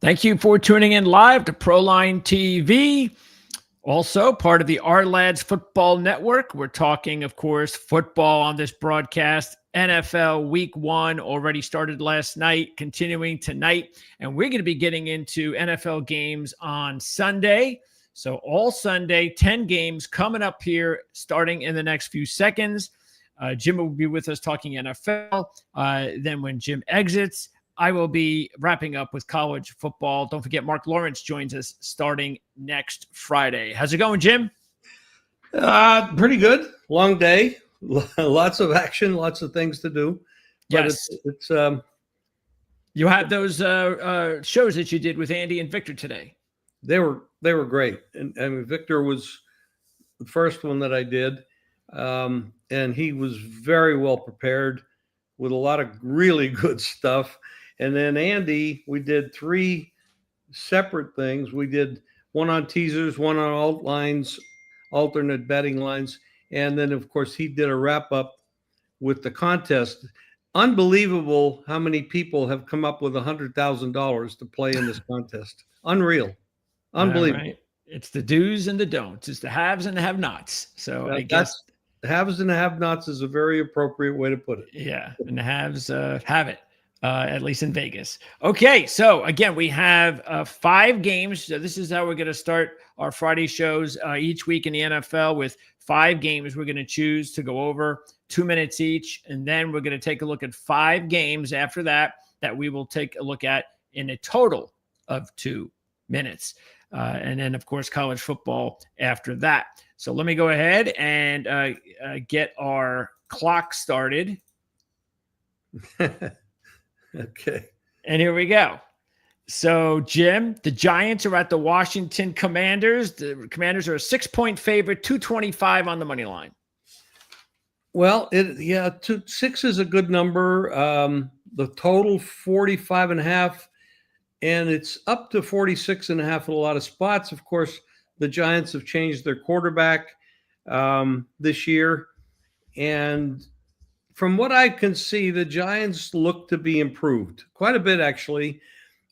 Thank you for tuning in live to Proline TV. Also, part of the Our Lads Football Network. We're talking, of course, football on this broadcast. NFL Week 1 already started last night, continuing tonight. And we're going to be getting into NFL games on Sunday. So all Sunday, 10 games coming up here starting in the next few seconds. Jim will be with us talking NFL. Then when Jim exits, I will be wrapping up with college football. Don't forget, Mark Lawrence joins us starting next Friday. How's it going, Jim? Pretty good. Long day. Lots of action. Lots of things to do. But Yes. It's you had those shows that you did with Andy and Victor today. They were great. And Victor was the first one that I did. And he was very well prepared with a lot of really good stuff. And then Andy, we did 3 separate things. We did one on teasers, one on alt lines, alternate betting lines. And then, of course, he did a wrap up with the contest. Unbelievable how many people have come up with $100,000 to play in this contest. Unreal. Unbelievable. Right. It's the do's and the don'ts. It's the haves and the have-nots. So I guess haves and have-nots is a very appropriate way to put it. Yeah, and the haves have it, at least in Vegas. Okay, so again, we have 5 games. So this is how we're going to start our Friday shows each week in the NFL with 5 games we're going to choose to go over, 2 minutes each, and then we're going to take a look at 5 games after that we will take a look at in a total of 2 minutes. And then, of course, college football after that. So let me go ahead and get our clock started. Okay. And here we go. So, Jim, the Giants are at the Washington Commanders. The Commanders are a 6-point favorite, 225 on the money line. Well, 6 is a good number. The total 45.5. And it's up to 46.5 at a lot of spots. Of course, the Giants have changed their quarterback this year. And from what I can see, the Giants look to be improved quite a bit, actually.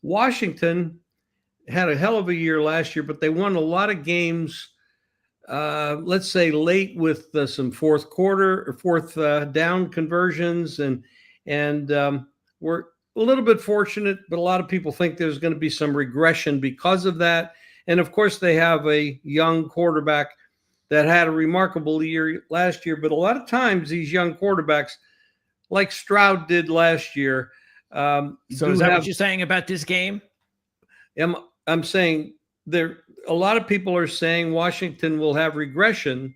Washington had a hell of a year last year, but they won a lot of games, let's say late with some fourth down conversions. And we're a little bit fortunate, but a lot of people think there's going to be some regression because of that. And of course, they have a young quarterback that had a remarkable year last year. But a lot of times these young quarterbacks, like Stroud did last year. So is that what you're saying about this game? I'm saying a lot of people are saying Washington will have regression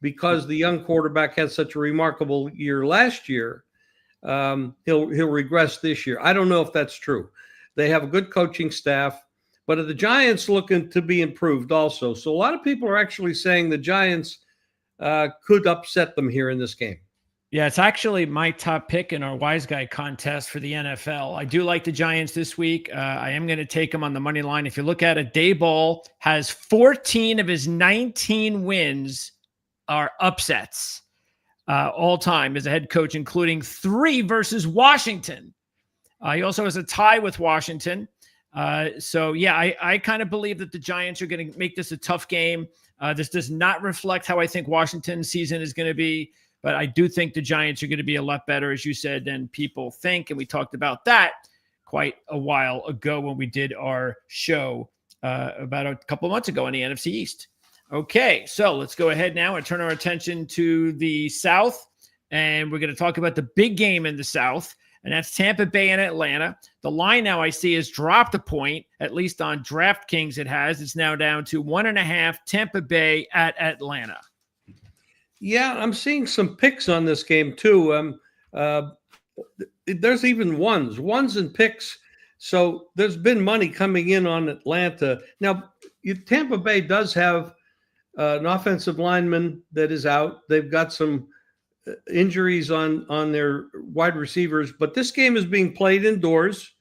because the young quarterback had such a remarkable year last year. He'll regress this year. I don't know if that's true. They have a good coaching staff, but the Giants looking to be improved also. So a lot of people are actually saying the Giants could upset them here in this game. Yeah, it's actually my top pick in our Wise Guy contest for the NFL. I do like the Giants this week. I am going to take them on the money line. If you look at it, Daboll has 14 of his 19 wins are upsets. All time as a head coach, including 3 versus Washington. He also has a tie with Washington. So, yeah, I kind of believe that the Giants are going to make this a tough game. This does not reflect how I think Washington's season is going to be, but I do think the Giants are going to be a lot better, as you said, than people think. And we talked about that quite a while ago when we did our show about a couple of months ago in the NFC East. Okay, so let's go ahead now and turn our attention to the South, and we're going to talk about the big game in the South, and that's Tampa Bay and Atlanta. The line now I see has dropped a point, at least on DraftKings it has. It's now down to 1.5 Tampa Bay at Atlanta. Yeah, I'm seeing some picks on this game too. There's even ones and picks. So there's been money coming in on Atlanta. Now, Tampa Bay does have an offensive lineman that is out. They've got some injuries on their wide receivers, but this game is being played indoors,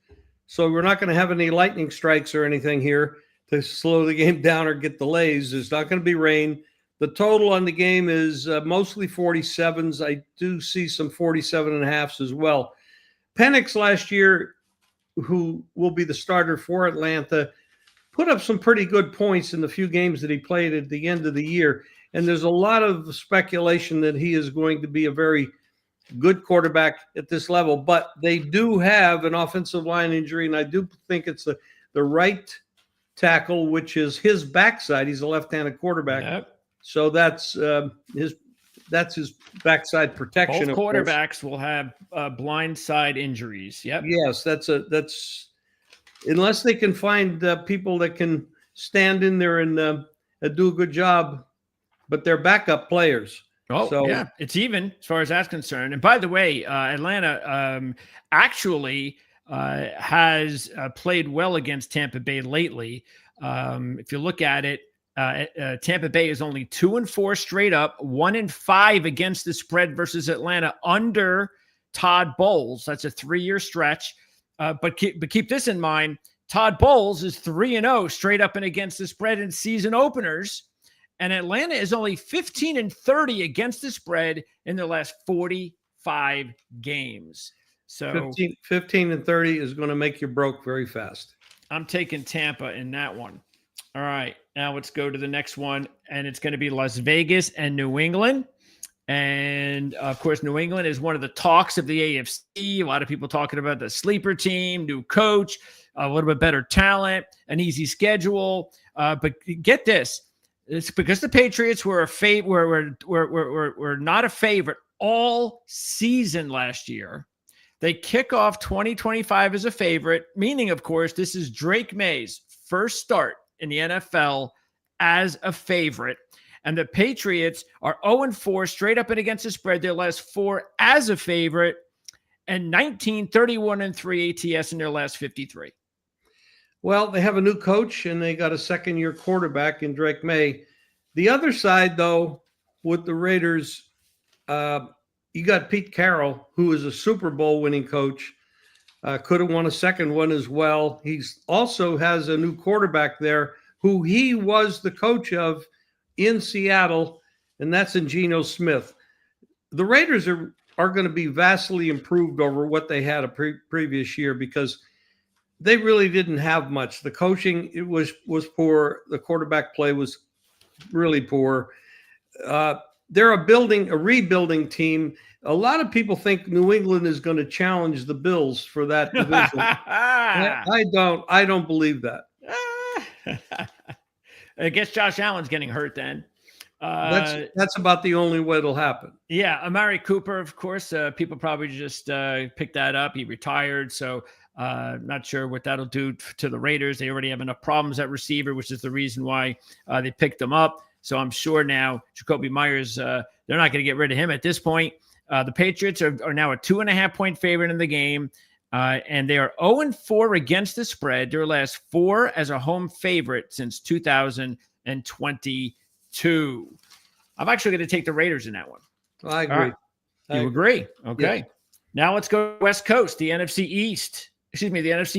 so we're not going to have any lightning strikes or anything here to slow the game down or get delays. There's not going to be rain. The total on the game is mostly 47s. I do see some 47.5s as well. Penix last year who will be the starter for Atlanta, put up some pretty good points in the few games that he played at the end of the year. And there's a lot of speculation that he is going to be a very good quarterback at this level. But they do have an offensive line injury, and I do think it's the right tackle, which is his backside. He's a left-handed quarterback. Yep. So that's his backside protection. Both quarterbacks will have blind side injuries. Yep. Yes, that's unless they can find people that can stand in there and do a good job, but they're backup players. Oh, so, yeah, it's even as far as that's concerned. And by the way, Atlanta actually has played well against Tampa Bay lately. If you look at it, Tampa Bay is only 2-4 straight up, 1-5 against the spread versus Atlanta under Todd Bowles. That's a 3-year stretch. But keep this in mind. Todd Bowles is 3-0 straight up and against the spread in season openers. And Atlanta is only 15-30 against the spread in their last 45 games. So 15-30 is going to make you broke very fast. I'm taking Tampa in that one. All right, now let's go to the next one, and it's going to be Las Vegas and New England. And, of course, New England is one of the talks of the AFC. A lot of people talking about the sleeper team, new coach, a little bit better talent, an easy schedule. But get this. It's because the Patriots were were not a favorite all season last year. They kick off 2025 as a favorite, meaning, of course, this is Drake May's first start in the NFL as a favorite. And the Patriots are 0-4 straight up and against the spread, their last 4 as a favorite, and 31-3 ATS in their last 53. Well, they have a new coach, and they got a second-year quarterback in Drake May. The other side, though, with the Raiders, you got Pete Carroll, who is a Super Bowl winning coach, could have won a second one as well. He's also has a new quarterback there who he was the coach of in Seattle, and that's in Geno Smith. The Raiders are going to be vastly improved over what they had a previous year because they really didn't have much. The coaching, it was poor. The quarterback play was really poor. They're a rebuilding team. A lot of people think New England is going to challenge the Bills for that division. I don't believe that. I guess Josh Allen's getting hurt then. That's about the only way it'll happen. Yeah, Amari Cooper, of course. People probably just picked that up. He retired, so not sure what that'll do to the Raiders. They already have enough problems at receiver, which is the reason why they picked him up. So I'm sure now Jacoby Myers, they're not going to get rid of him at this point. The Patriots are now a 2.5-point favorite in the game, and they are 0-4 against the spread. Their last 4 as a home favorite since 2022. I'm actually going to take the Raiders in that one. I agree. Right. You agree? Okay. Yeah. Now let's go West Coast, the NFC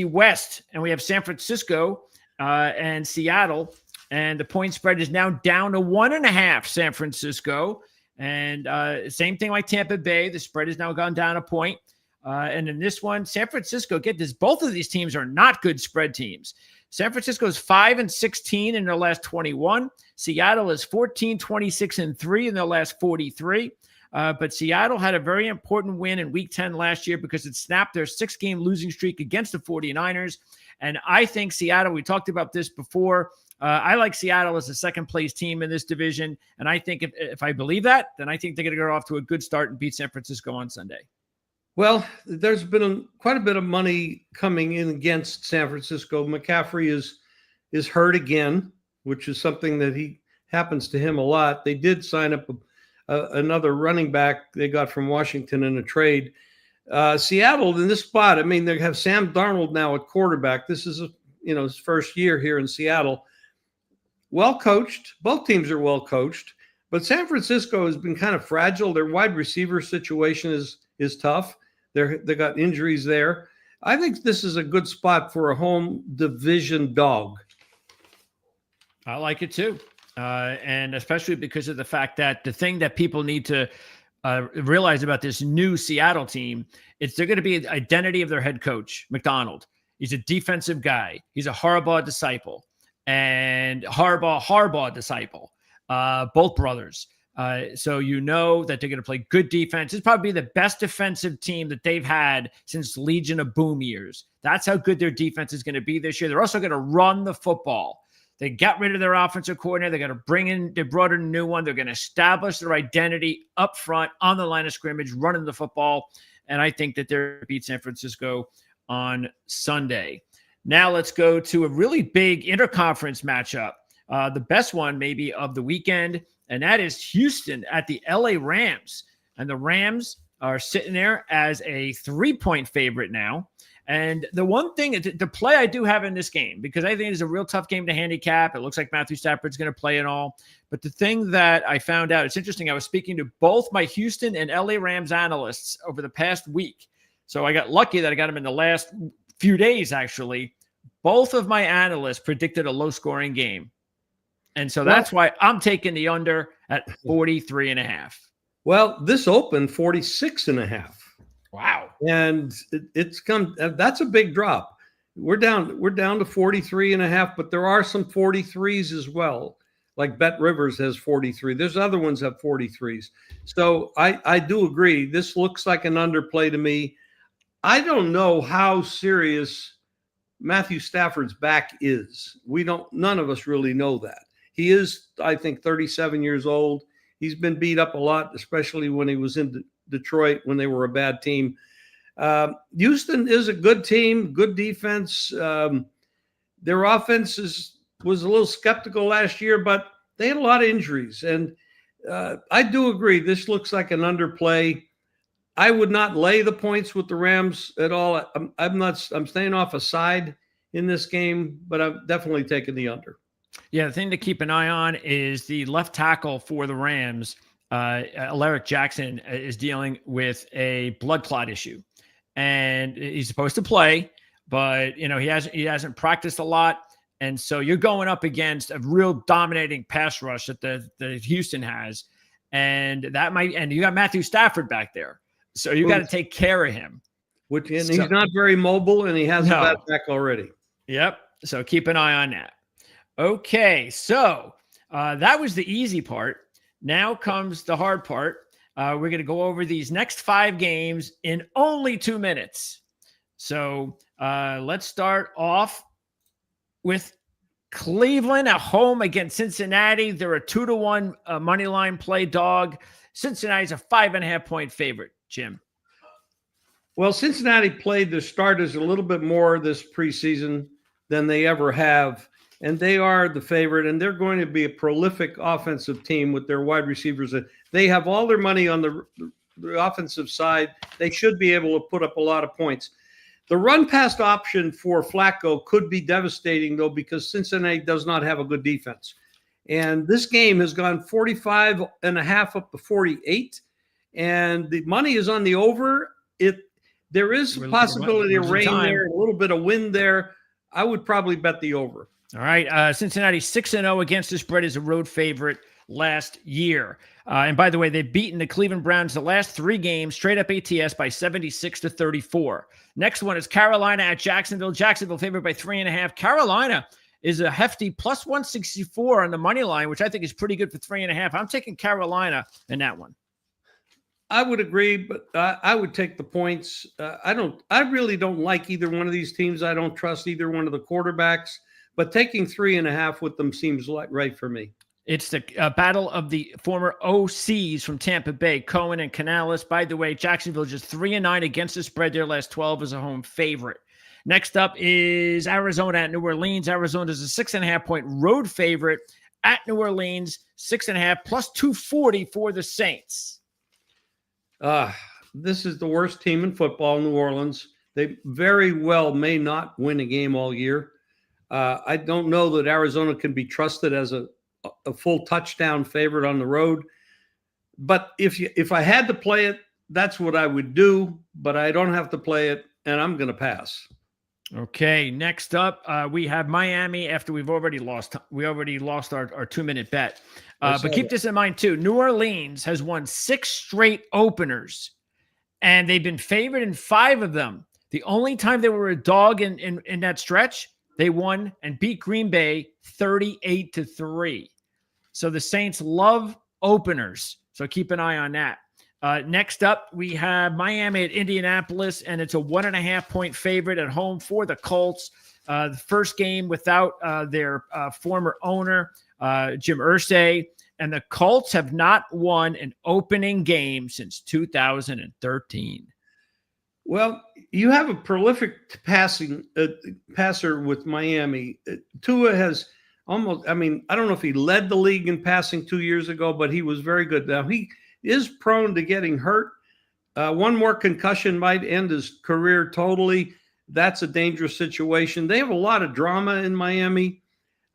West, and we have San Francisco and Seattle, and the point spread is now down to 1.5 San Francisco. And same thing like Tampa Bay. The spread has now gone down a point. And in this one, San Francisco, get this, both of these teams are not good spread teams. San Francisco is 5-16 in their last 21. Seattle is 14-26-3 in their last 43. But Seattle had a very important win in Week 10 last year because it snapped their 6-game losing streak against the 49ers. And I think Seattle, we talked about this before, I like Seattle as a second-place team in this division. And I think if I believe that, then I think they're going to go off to a good start and beat San Francisco on Sunday. Well, there's been quite a bit of money coming in against San Francisco. McCaffrey is hurt again, which is something that happens to him a lot. They did sign up another running back they got from Washington in a trade. Seattle in this spot, I mean, they have Sam Darnold now at quarterback. This is his first year here in Seattle. Well coached. Both teams are well coached, but San Francisco has been kind of fragile. Their wide receiver situation is tough. They got injuries there. I think this is a good spot for a home division dog. I like it too. And especially because of the fact that the thing that people need to realize about this new Seattle team, they're going to be the identity of their head coach, McDonald. He's a defensive guy. He's a Harbaugh disciple and Harbaugh disciple, both brothers. So you know that they're going to play good defense. It's probably the best defensive team that they've had since Legion of Boom years. That's how good their defense is going to be this year. They're also going to run the football. They got rid of their offensive coordinator. They got to they brought in a new one. They're going to establish their identity up front on the line of scrimmage, running the football. And I think that they're beat San Francisco on Sunday. Now let's go to a really big interconference matchup. The best one maybe of the weekend, and that is Houston at the LA Rams. And the Rams are sitting there as a 3-point favorite now. And the one thing, the play I do have in this game, because I think it's a real tough game to handicap. It looks like Matthew Stafford's going to play it all. But the thing that I found out, it's interesting. I was speaking to both my Houston and LA Rams analysts over the past week. So I got lucky that I got them in the last few days, actually. Both of my analysts predicted a low-scoring game. And so that's why I'm taking the under at 43.5. Well, this opened 46.5. Wow. And it's come, that's a big drop. We're down to 43.5, but there are some 43s as well. Like Bet Rivers has 43. There's other ones that have 43s. So I do agree. This looks like an underplay to me. I don't know how serious Matthew Stafford's back is. None of us really know that. He is, I think, 37 years old. He's been beat up a lot, especially when he was in Detroit when they were a bad team. Houston is a good team, good defense. Their offense was a little skeptical last year, but they had a lot of injuries. And I do agree. This looks like an underplay. I would not lay the points with the Rams at all. I'm staying off a side in this game, but I'm definitely taking the under. Yeah, the thing to keep an eye on is the left tackle for the Rams. Alaric Jackson is dealing with a blood clot issue, and he's supposed to play, but he hasn't practiced a lot, and so you're going up against a real dominating pass rush that the Houston has, and you got Matthew Stafford back there, so you got to take care of him. He's not very mobile, and he has a bad back already. Yep. So keep an eye on that. Okay, so that was the easy part. Now comes the hard part. We're going to go over these next 5 games in only 2 minutes. So let's start off with Cleveland at home against Cincinnati. They're a 2-1 money line play dog. Cincinnati's a 5.5-point favorite, Jim. Well, Cincinnati played their starters a little bit more this preseason than they ever have. And they are the favorite, and they're going to be a prolific offensive team with their wide receivers. They have all their money on the offensive side. They should be able to put up a lot of points. The run-pass option for Flacco could be devastating, though, because Cincinnati does not have a good defense. And this game has gone 45.5 up to 48, and the money is on the over. There is a possibility of rain there, a little bit of wind there. I would probably bet the over. All right. Cincinnati 6-0 against the spread as a road favorite last year. And by the way, they've beaten the Cleveland Browns the last 3 games, straight up ATS by 76-34. Next one is Carolina at Jacksonville. Jacksonville favored by 3.5. Carolina is a hefty plus 164 on the money line, which I think is pretty good for 3.5. I'm taking Carolina in that one. I would agree, but I would take the points. I really don't like either one of these teams. I don't trust either one of the quarterbacks. But taking 3.5 with them seems right for me. It's the battle of the former OCs from Tampa Bay, Cohen and Canales. By the way, Jacksonville just 3-9 against the spread. Their last 12 as a home favorite. Next up is Arizona at New Orleans. Arizona is a 6.5-point road favorite at New Orleans. 6.5 plus 240 for the Saints. This is the worst team in football, New Orleans. They very well may not win a game all year. I don't know that Arizona can be trusted as a full touchdown favorite on the road. But if I had to play it, that's what I would do. But I don't have to play it, and I'm going to pass. Okay, next up, we have Miami after we already lost our 2-minute bet. But keep this in mind, too. New Orleans has won 6 straight openers, and they've been favored in 5 of them. The only time they were a dog in that stretch, they won and beat Green Bay 38-3. So the Saints love openers. So keep an eye on that. Next up, we have Miami at Indianapolis, and it's a 1.5-point favorite at home for the Colts. The first game without their former owner, Jim Irsay, and the Colts have not won an opening game since 2013. Well, you have a prolific passer with Miami. Tua has almost, I don't know if he led the league in passing 2 years ago, but he was very good. Now, he is prone to getting hurt. One more concussion might end his career totally. That's a dangerous situation. They have a lot of drama in Miami,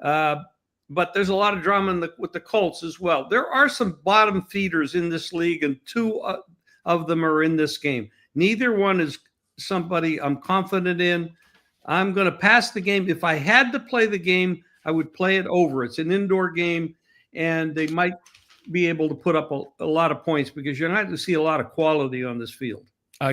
but there's a lot of drama with the Colts as well. There are some bottom feeders in this league, and two of them are in this game. Neither one is somebody I'm confident in. I'm going to pass the game. If I had to play the game, I would play it over. It's an indoor game, and they might be able to put up a lot of points because you're not going to see a lot of quality on this field.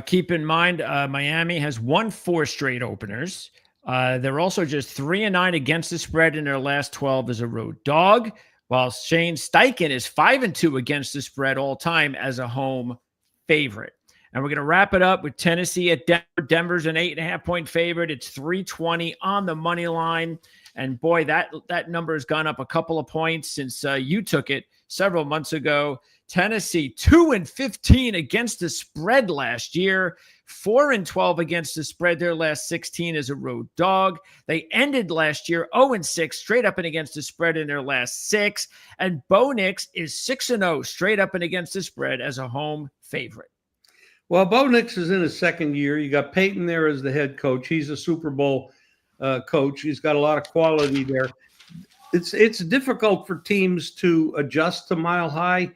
Keep in mind, Miami has won 4 straight openers. They're also just 3-9 against the spread in their last 12 as a road dog, while Shane Steichen is 5-2 against the spread all time as a home favorite. And we're going to wrap it up with Tennessee at Denver. Denver's an 8.5-point favorite. It's 320 on the money line. And boy, that number has gone up a couple of points since you took it several months ago. Tennessee 2-15 against the spread last year, 4-12 against the spread their last 16 as a road dog. They ended last year 0-6 straight up and against the spread in their last 6. And Bo Nix is 6-0 straight up and against the spread as a home favorite. Well, Bo Nix is in his second year. You got Peyton there as the head coach. He's a Super Bowl coach. He's got a lot of quality there. It's difficult for teams to adjust to Mile High.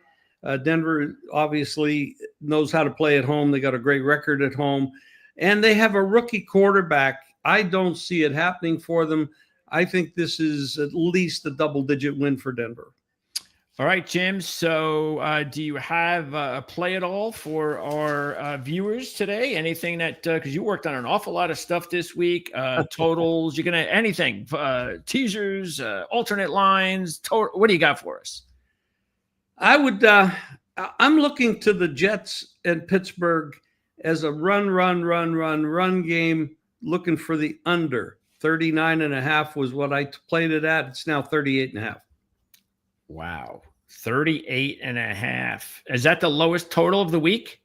Denver obviously knows how to play at home. They got a great record at home, and they have a rookie quarterback. I don't see it happening for them. I think this is at least a double-digit win for Denver. All right, Jim. So do you have a play at all for our viewers today? Anything that, because you worked on an awful lot of stuff this week, totals, you're going to, anything, teasers, alternate lines, what do you got for us? I'm looking to the Jets and Pittsburgh as a run game, looking for the under. 39.5 was what I played it at. It's now 38.5. Wow. 38.5. Is that the lowest total of the week?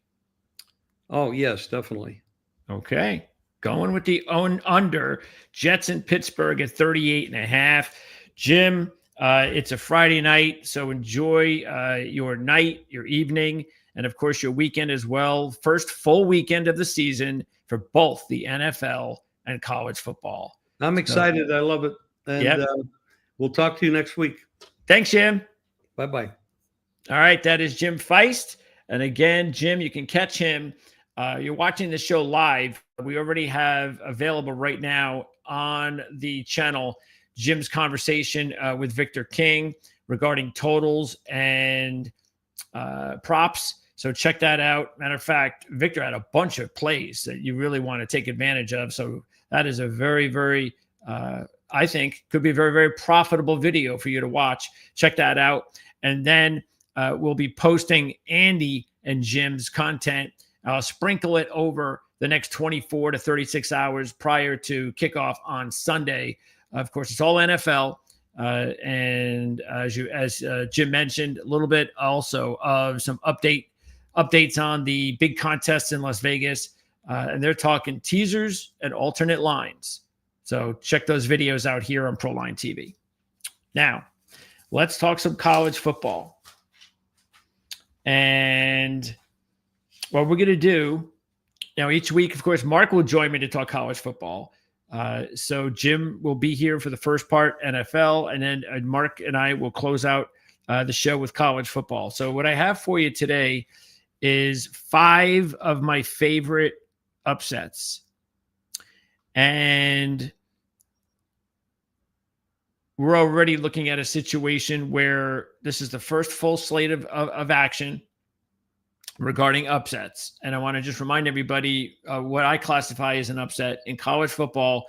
Oh, yes, definitely. Okay. Going with the under. Jets in Pittsburgh at 38.5. Jim, it's a Friday night, so enjoy your night, your evening, and of course your weekend as well. First full weekend of the season for both the NFL and college football. I'm excited. I love it. And we'll talk to you next week. Thanks, Jim. Bye-bye. All right, that is Jim Feist. And again, Jim, you can catch him. You're watching the show live. We already have available right now on the channel Jim's conversation with Victor King regarding totals and props. So check that out. Matter of fact, Victor had a bunch of plays that you really want to take advantage of. So that is a very, very, I think, could be a very, very profitable video for you to watch. Check that out. And then we'll be posting Andy and Jim's content. I'll sprinkle it over the next 24 to 36 hours prior to kickoff on Sunday. Of course, it's all NFL. And as Jim mentioned, a little bit also of some updates on the big contests in Las Vegas. And they're talking teasers and alternate lines. So check those videos out here on ProLine TV. Now, let's talk some college football. And what we're going to do, now each week, of course, Mark will join me to talk college football. So Jim will be here for the first part, NFL, and then Mark and I will close out the show with college football. So what I have for you today is 5 of my favorite upsets. And we're already looking at a situation where this is the first full slate of action. regarding upsets. And I want to just remind everybody what I classify as an upset in college football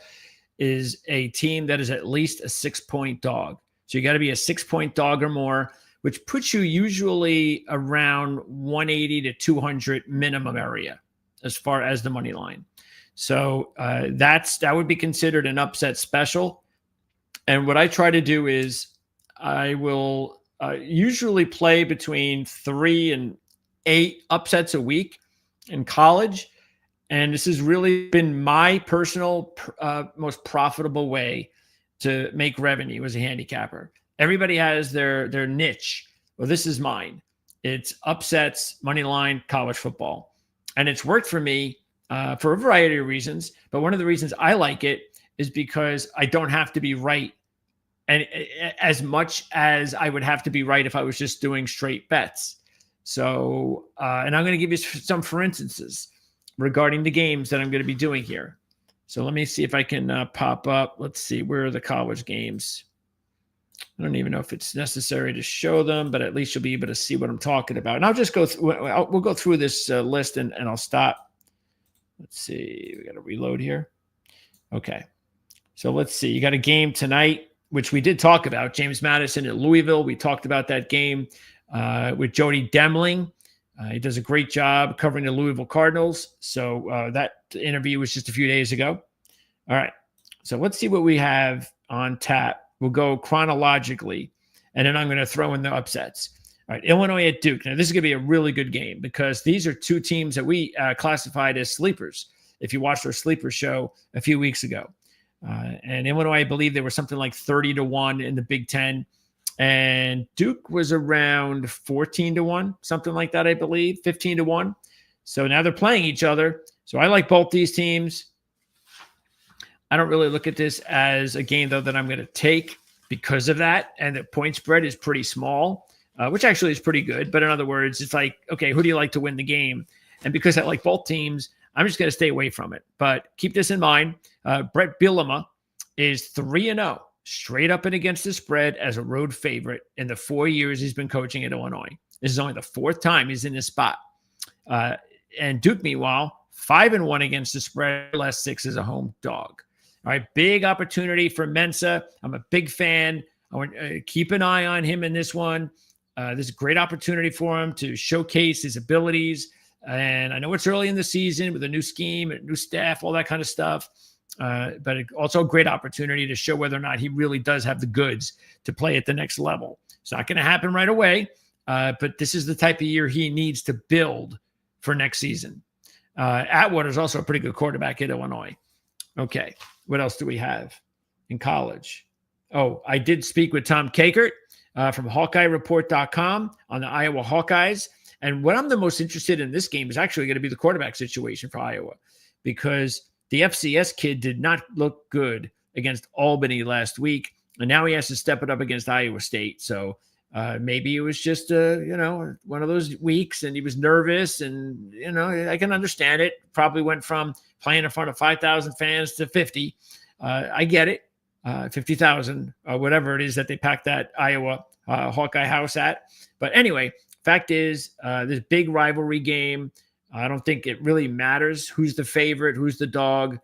is a team that is at least a 6-point dog. So you got to be a 6-point dog or more, which puts you usually around 180 to 200 minimum area as far as the money line. So that would be considered an upset special. And what I try to do is I will usually play between 3 and 8 upsets a week in college. And this has really been my personal most profitable way to make revenue as a handicapper. Everybody has their niche. Well, this is mine. It's upsets, money line, college football. And it's worked for me for a variety of reasons. But one of the reasons I like it is because I don't have to be right. And as much as I would have to be right if I was just doing straight bets. So, and I'm going to give you some for instances regarding the games that I'm going to be doing here. So let me see if I can pop up. Let's see, where are the college games? I don't even know if it's necessary to show them, but at least you'll be able to see what I'm talking about. And I'll just go through, we'll go through this list and I'll stop. Let's see, we got to reload here. Okay. So let's see, you got a game tonight, which we did talk about, James Madison at Louisville. We talked about that game with Jody Demling. He does a great job covering the Louisville Cardinals. So that interview was just a few days ago. All right. So let's see what we have on tap. We'll go chronologically, and then I'm going to throw in the upsets. All right. Illinois at Duke. Now, this is going to be a really good game because these are two teams that we classified as sleepers if you watched our sleeper show a few weeks ago. And Illinois, I believe they were something like 30-1 in the Big Ten. And Duke was around 14-1, something like that, I believe, 15-1. So now they're playing each other. So I like both these teams. I don't really look at this as a game, though, that I'm going to take because of that. And the point spread is pretty small, which actually is pretty good. But in other words, it's like, okay, who do you like to win the game? And because I like both teams, I'm just going to stay away from it. But keep this in mind. Brett Bielema is 3-0. Straight up and against the spread as a road favorite in the 4 years he's been coaching at Illinois. This is only the 4th time he's in this spot. And Duke, meanwhile, 5-1 against the spread, last 6 as a home dog. All right, big opportunity for Mensah. I'm a big fan. I want to keep an eye on him in this one. This is a great opportunity for him to showcase his abilities. And I know it's early in the season with a new scheme, a new staff, all that kind of stuff. But also a great opportunity to show whether or not he really does have the goods to play at the next level. It's not going to happen right away, but this is the type of year he needs to build for next season. Atwater is also a pretty good quarterback at Illinois. Okay, what else do we have in college? Oh, I did speak with Tom Kakert from HawkeyeReport.com on the Iowa Hawkeyes. And what I'm the most interested in this game is actually going to be the quarterback situation for Iowa, because the FCS kid did not look good against Albany last week, and now he has to step it up against Iowa State. So maybe it was just one of those weeks, and he was nervous, and I can understand it. Probably went from playing in front of 5,000 fans to 50. I get it, 50,000, whatever it is that they packed that Iowa Hawkeye house at. But anyway, fact is, this big rivalry game. I don't think it really matters who's the favorite, who's the dog.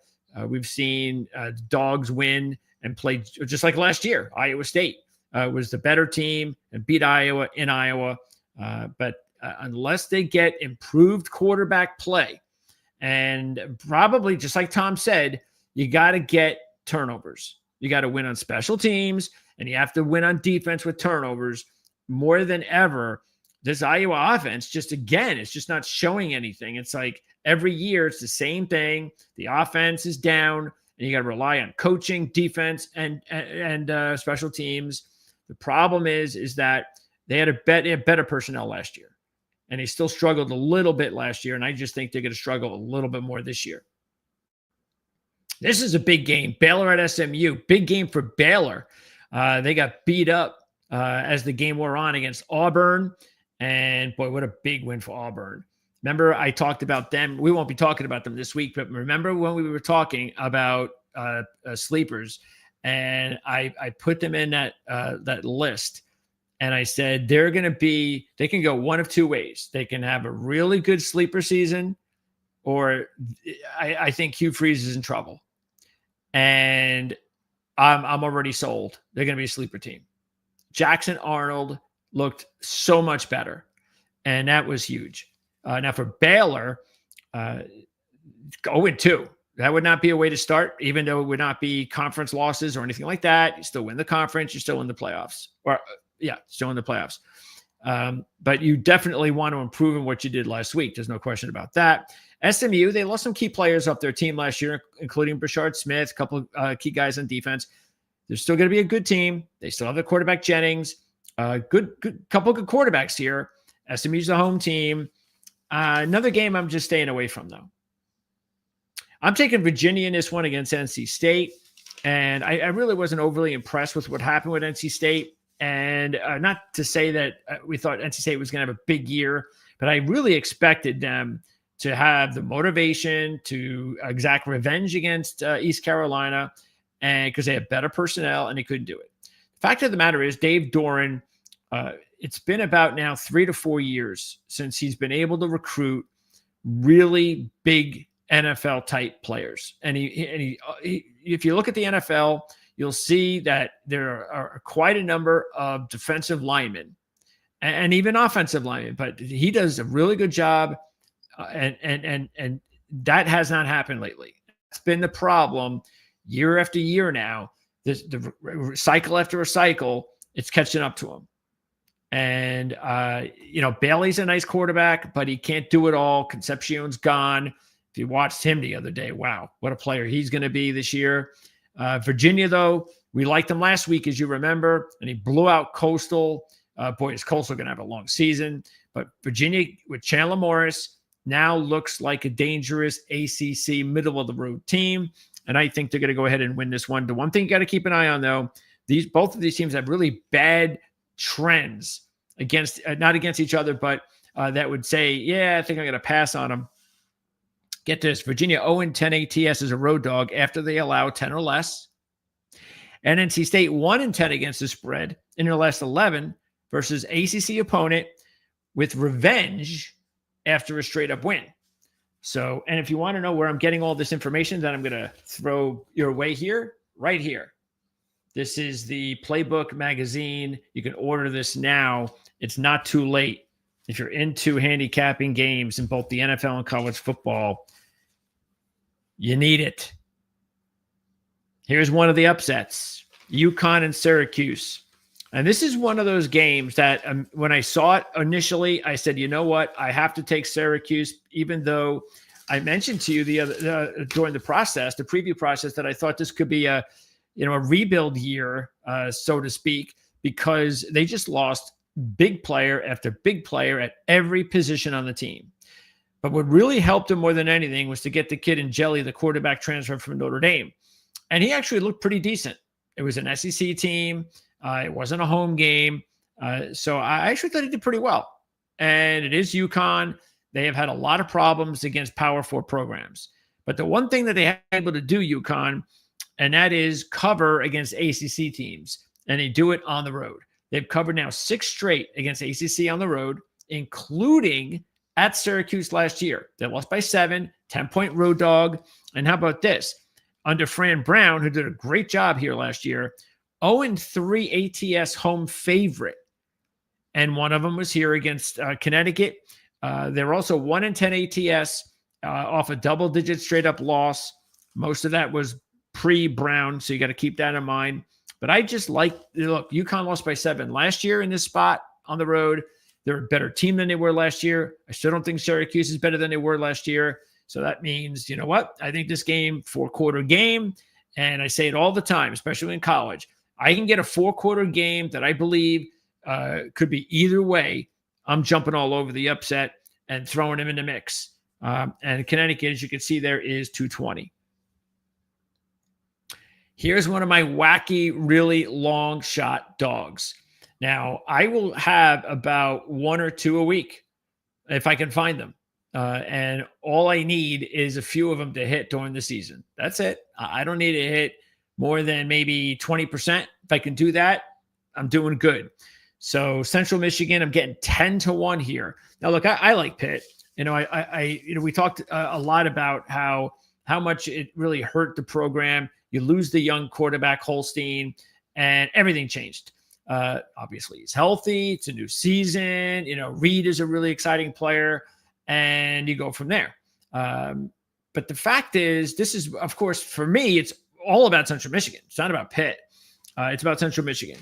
We've seen dogs win and play just like last year. Iowa State was the better team and beat Iowa in Iowa. But unless they get improved quarterback play, and probably just like Tom said, you got to get turnovers. You got to win on special teams, and you have to win on defense with turnovers more than ever. This Iowa offense, it's just not showing anything. It's like every year it's the same thing. The offense is down, and you got to rely on coaching, defense, and special teams. The problem is that they had better personnel last year, and they still struggled a little bit last year, and I just think they're going to struggle a little bit more this year. This is a big game. Baylor at SMU. Big game for Baylor. They got beat up as the game wore on against Auburn. And boy, what a big win for Auburn. Remember, I talked about them. We won't be talking about them this week, but remember when we were talking about sleepers, and I put them in that list. And I said, they can go one of two ways. They can have a really good sleeper season, or I think Hugh Freeze is in trouble. And I'm already sold. They're going to be a sleeper team. Jackson Arnold looked so much better, and that was huge. Now for Baylor, 0-2. That would not be a way to start, even though it would not be conference losses or anything like that. You still win the conference. You're still in the playoffs. Still in the playoffs. But you definitely want to improve in what you did last week. There's no question about that. SMU, they lost some key players off their team last year, including Brashard Smith, a couple of key guys on defense. They're still going to be a good team. They still have their quarterback Jennings. Good couple of good quarterbacks here. SMU's the home team. Another game I'm just staying away from, though. I'm taking Virginia in this one against NC State, and I really wasn't overly impressed with what happened with NC State. And not to say that we thought NC State was going to have a big year, but I really expected them to have the motivation to exact revenge against East Carolina, and because they have better personnel, and they couldn't do it. The fact of the matter is, Dave Doran, it's been about now 3 to 4 years since he's been able to recruit really big NFL type players. And he if you look at the NFL, you'll see that there are quite a number of defensive linemen and even offensive linemen, but he does a really good job. And that has not happened lately. It's been the problem year after year now. The cycle after a cycle, it's catching up to him. And, Bailey's a nice quarterback, but he can't do it all. Concepcion's gone. If you watched him the other day, wow, what a player he's going to be this year. Virginia, though, we liked him last week, as you remember, and he blew out Coastal. Is Coastal going to have a long season? But Virginia with Chandler Morris now looks like a dangerous ACC middle-of-the-road team, and I think they're going to go ahead and win this one. The one thing you got to keep an eye on, though, both of these teams have really bad trends against not against each other, but that would say, yeah, I think I'm going to pass on them. Get this, Virginia 0-10 ATS as a road dog after they allow 10 or less. And NC State 1-10 against the spread in their last 11 versus ACC opponent with revenge after a straight-up win. So, and if you want to know where I'm getting all this information that I'm going to throw your way here, right here. This is the Playbook magazine. You can order this now. It's not too late. If you're into handicapping games in both the NFL and college football, you need it. Here's one of the upsets, UConn and Syracuse. And this is one of those games that when I saw it initially, I said, you know what? I have to take Syracuse, even though I mentioned to you during the preview process, that I thought this could be a rebuild year, so to speak, because they just lost big player after big player at every position on the team. But what really helped him more than anything was to get the kid in Jelly, the quarterback transfer from Notre Dame. And he actually looked pretty decent. It was an SEC team. It wasn't a home game. So I actually thought he did pretty well. And it is UConn. They have had a lot of problems against Power 4 programs. But the one thing that they have been able to do, UConn, and that is cover against ACC teams. And they do it on the road. They've covered now 6 straight against ACC on the road, including at Syracuse last year. They lost by 7, 10-point road dog. And how about this? Under Fran Brown, who did a great job here last year, 0-3 ATS home favorite. And one of them was here against Connecticut. They're also 1-10 ATS off a double-digit straight-up loss. Most of that was pre-Brown, so you got to keep that in mind. But I just look, UConn lost by 7 last year in this spot on the road. They're a better team than they were last year. I still don't think Syracuse is better than they were last year. So that means, you know what? I think this game, 4-quarter game, and I say it all the time, especially in college, I can get a 4-quarter game that I believe could be either way. I'm jumping all over the upset and throwing him in the mix. And Connecticut, as you can see there, is 220. Here's one of my wacky, really long shot dogs. Now, I will have about 1 or 2 a week if I can find them. And all I need is a few of them to hit during the season. That's it. I don't need to hit more than maybe 20%. If I can do that, I'm doing good. So Central Michigan, I'm getting 10-1 here. Now, look, I like Pitt. We talked a lot about how much it really hurt the program. You lose the young quarterback Holstein, and everything changed. Obviously, he's healthy. It's a new season. Reed is a really exciting player, and you go from there. But the fact is, this is, of course, for me, it's all about Central Michigan. It's not about Pitt. It's about Central Michigan.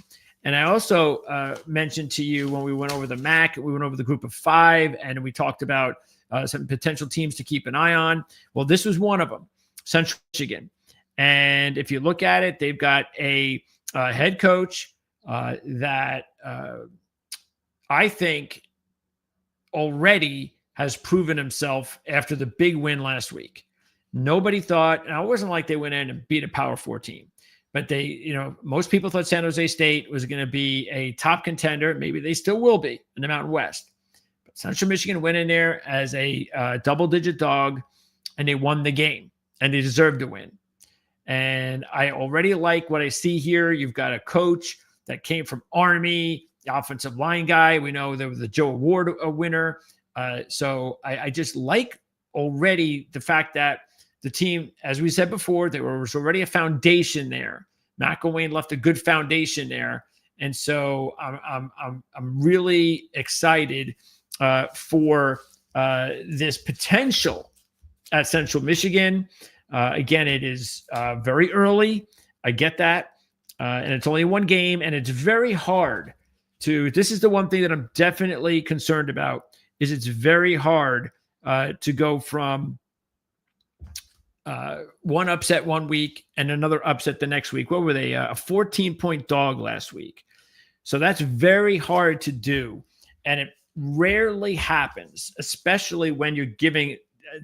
And I also mentioned to you when we went over the MAC, we went over the group of 5, and we talked about some potential teams to keep an eye on. Well, this was one of them, Central Michigan. And if you look at it, they've got a head coach that I think already has proven himself after the big win last week. Nobody thought, now it wasn't like they went in and beat a Power 4 team. But most people thought San Jose State was going to be a top contender. Maybe they still will be in the Mountain West. But Central Michigan went in there as a double-digit dog, and they won the game, and they deserved to win. And I already like what I see here. You've got a coach that came from Army, the offensive line guy. We know there was the Joe Award winner. So I just like already the fact that the team, as we said before, there was already a foundation there. McElwain left a good foundation there, and so I'm really excited for this potential at Central Michigan. Again, it is very early. I get that, and it's only one game, and it's very hard to. This is the one thing that I'm definitely concerned about. Is it's very hard to go from one upset one week and another upset the next week. What were they? A 14-point dog last week. So that's very hard to do. And it rarely happens, especially when you're getting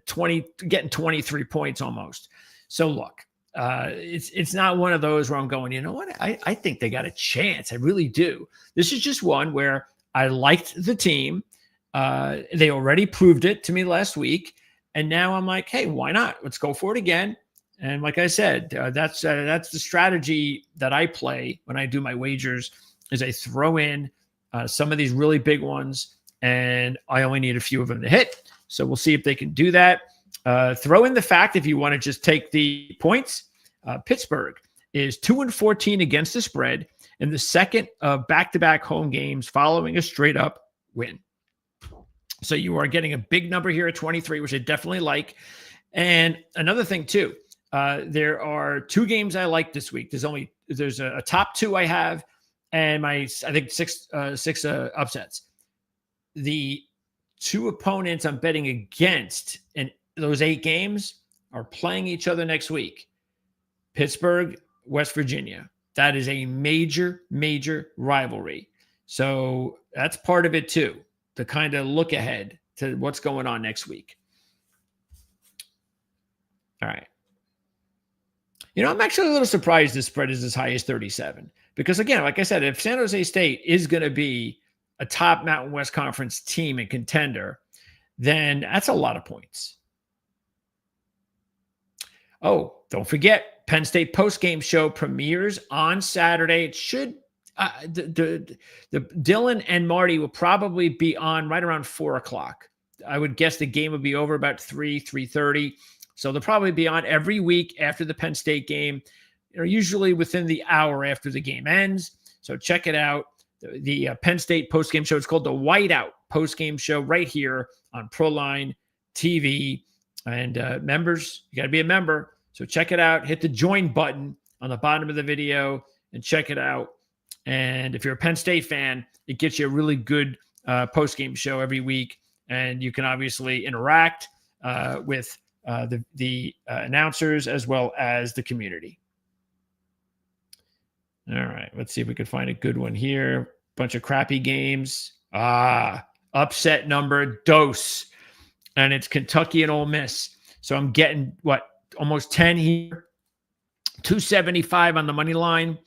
23 points almost. So look, it's not one of those where I'm going, you know what? I think they got a chance. I really do. This is just one where I liked the team. They already proved it to me last week. And now I'm like, hey, why not? Let's go for it again. And like I said, that's the strategy that I play when I do my wagers is I throw in some of these really big ones, and I only need a few of them to hit. So we'll see if they can do that. Throw in the fact, if you want to just take the points, Pittsburgh is 2-14 against the spread in the second of back-to-back home games following a straight-up win. So you are getting a big number here at 23, which I definitely like. And another thing too, there are 2 games I like this week. There's a top 2 I have, and I think six upsets. The 2 opponents I'm betting against in those 8 games are playing each other next week. Pittsburgh, West Virginia. That is a major, major rivalry. So that's part of it too, to kind of look ahead to what's going on next week. All right. I'm actually a little surprised this spread is as high as 37. Because again, like I said, if San Jose State is going to be a top Mountain West Conference team and contender, then that's a lot of points. Oh, don't forget, Penn State postgame show premieres on Saturday. It should the Dylan and Marty will probably be on right around 4:00. I would guess the game would be over about 3:30. So they'll probably be on every week after the Penn State game, usually within the hour after the game ends. So check it out. The Penn State postgame show. It's called the Whiteout postgame show right here on Proline TV. And members, you got to be a member. So check it out. Hit the join button on the bottom of the video and check it out. And if you're a Penn State fan, it gets you a really good post-game show every week. And you can obviously interact with the announcers as well as the community. All right, let's see if we can find a good one here. Bunch of crappy games. Upset number, dose. And it's Kentucky and Ole Miss. So I'm getting, almost 10 here. 275 on the money line.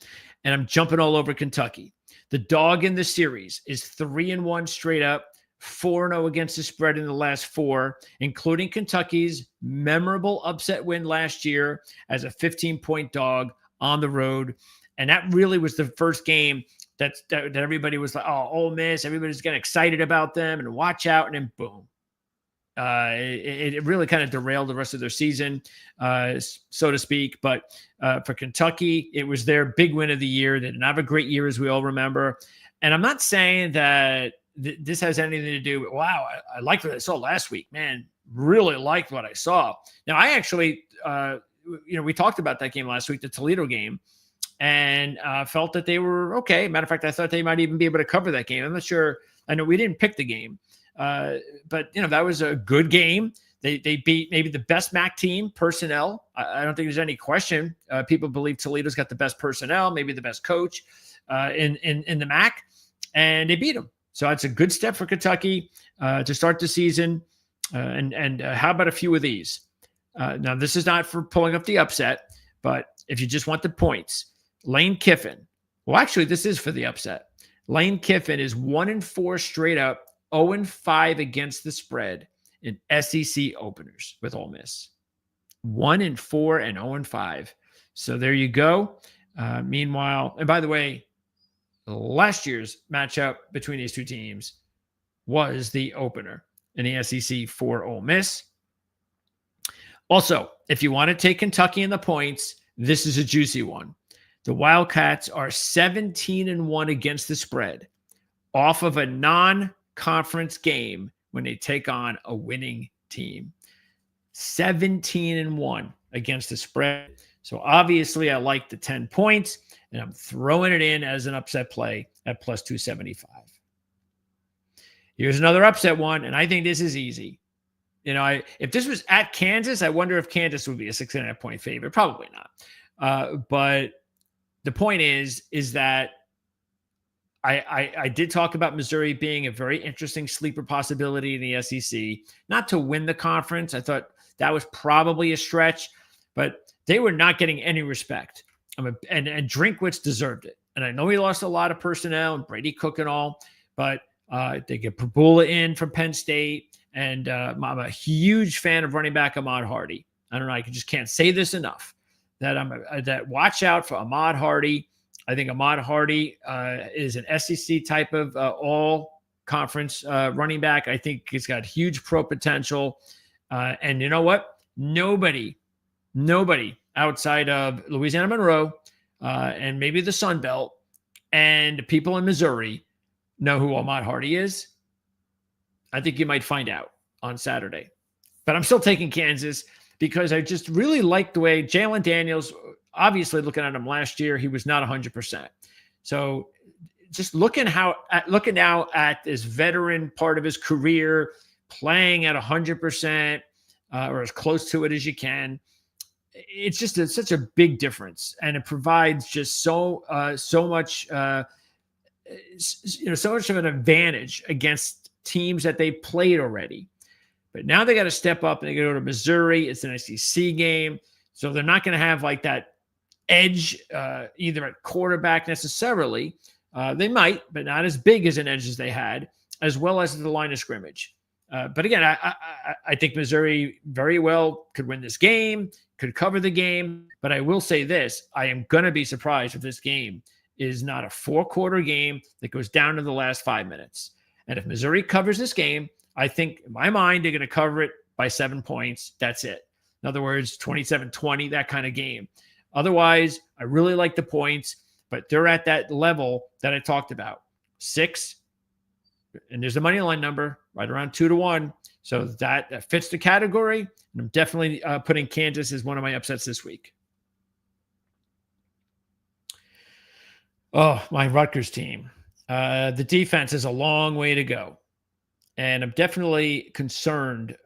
And I'm jumping all over Kentucky. The dog in the series is 3-1 straight up, 4-0 against the spread in the last 4, including Kentucky's memorable upset win last year as a 15-point dog on the road. And that really was the first game that everybody was like, oh, Ole Miss, everybody's getting excited about them and watch out, and then boom. It really kind of derailed the rest of their season, so to speak. But for Kentucky, it was their big win of the year. They didn't have a great year, as we all remember. And I'm not saying that this has anything to do with, wow, I liked what I saw last week. Man, really liked what I saw. Now, I actually, we talked about that game last week, the Toledo game, and felt that they were okay. Matter of fact, I thought they might even be able to cover that game. I'm not sure. I know we didn't pick the game. But that was a good game. They beat maybe the best MAC team personnel. I don't think there's any question. People believe Toledo's got the best personnel, maybe the best coach in the MAC, and they beat them. So it's a good step for Kentucky to start the season. And how about a few of these? Now, this is not for pulling up the upset, but if you just want the points, Lane Kiffin. Well, actually, this is for the upset. Lane Kiffin is 1-4 straight up. 0-5 against the spread in SEC openers with Ole Miss. 1-4 and 0-5. So there you go. Meanwhile, and by the way, last year's matchup between these two teams was the opener in the SEC for Ole Miss. Also, if you want to take Kentucky in the points, this is a juicy one. The Wildcats are 17-1 against the spread off of a non-conference game when they take on a winning team. 17-1 against the spread. So obviously I like the 10 points, and I'm throwing it in as an upset play at plus 275. Here's another upset one, and I think this is easy. If this was at Kansas, I wonder if Kansas would be a 6.5 point favorite. Probably not. But the point is that I did talk about Missouri being a very interesting sleeper possibility in the SEC, not to win the conference. I thought that was probably a stretch, but they were not getting any respect. And Drinkwitz deserved it. And I know he lost a lot of personnel and Brady Cook and all, but they get Pabula in from Penn State. And I'm a huge fan of running back Ahmad Hardy. I don't know. I just can't say this enough that watch out for Ahmad Hardy. I think Ahmad Hardy is an SEC type of all-conference running back. I think he's got huge pro potential. And you know what? Nobody outside of Louisiana Monroe and maybe the Sun Belt and people in Missouri know who Ahmad Hardy is. I think you might find out on Saturday. But I'm still taking Kansas because I just really like the way Jalen Daniels, obviously looking at him last year, he was not 100%. So just looking now at this veteran part of his career, playing at 100% or as close to it as you can, it's just such a big difference. And it provides just so much of an advantage against teams that they played already. But now they got to step up and they go to Missouri. It's an SEC game. So they're not going to have like that edge either at quarterback necessarily. They might, but not as big as an edge as they had, as well as the line of scrimmage. But again, I think Missouri very well could win this game, could cover the game. But I will say this, I am going to be surprised if this game is not a 4-quarter game that goes down to the last 5 minutes. And if Missouri covers this game, I think in my mind, they're going to cover it by 7 points. That's it. In other words, 27-20, that kind of game. Otherwise, I really like the points, but they're at that level that I talked about. 6, and there's a money line number right around 2-1. So that fits the category. And I'm definitely putting Kansas as one of my upsets this week. Oh, my Rutgers team. The defense is a long way to go. And I'm definitely concerned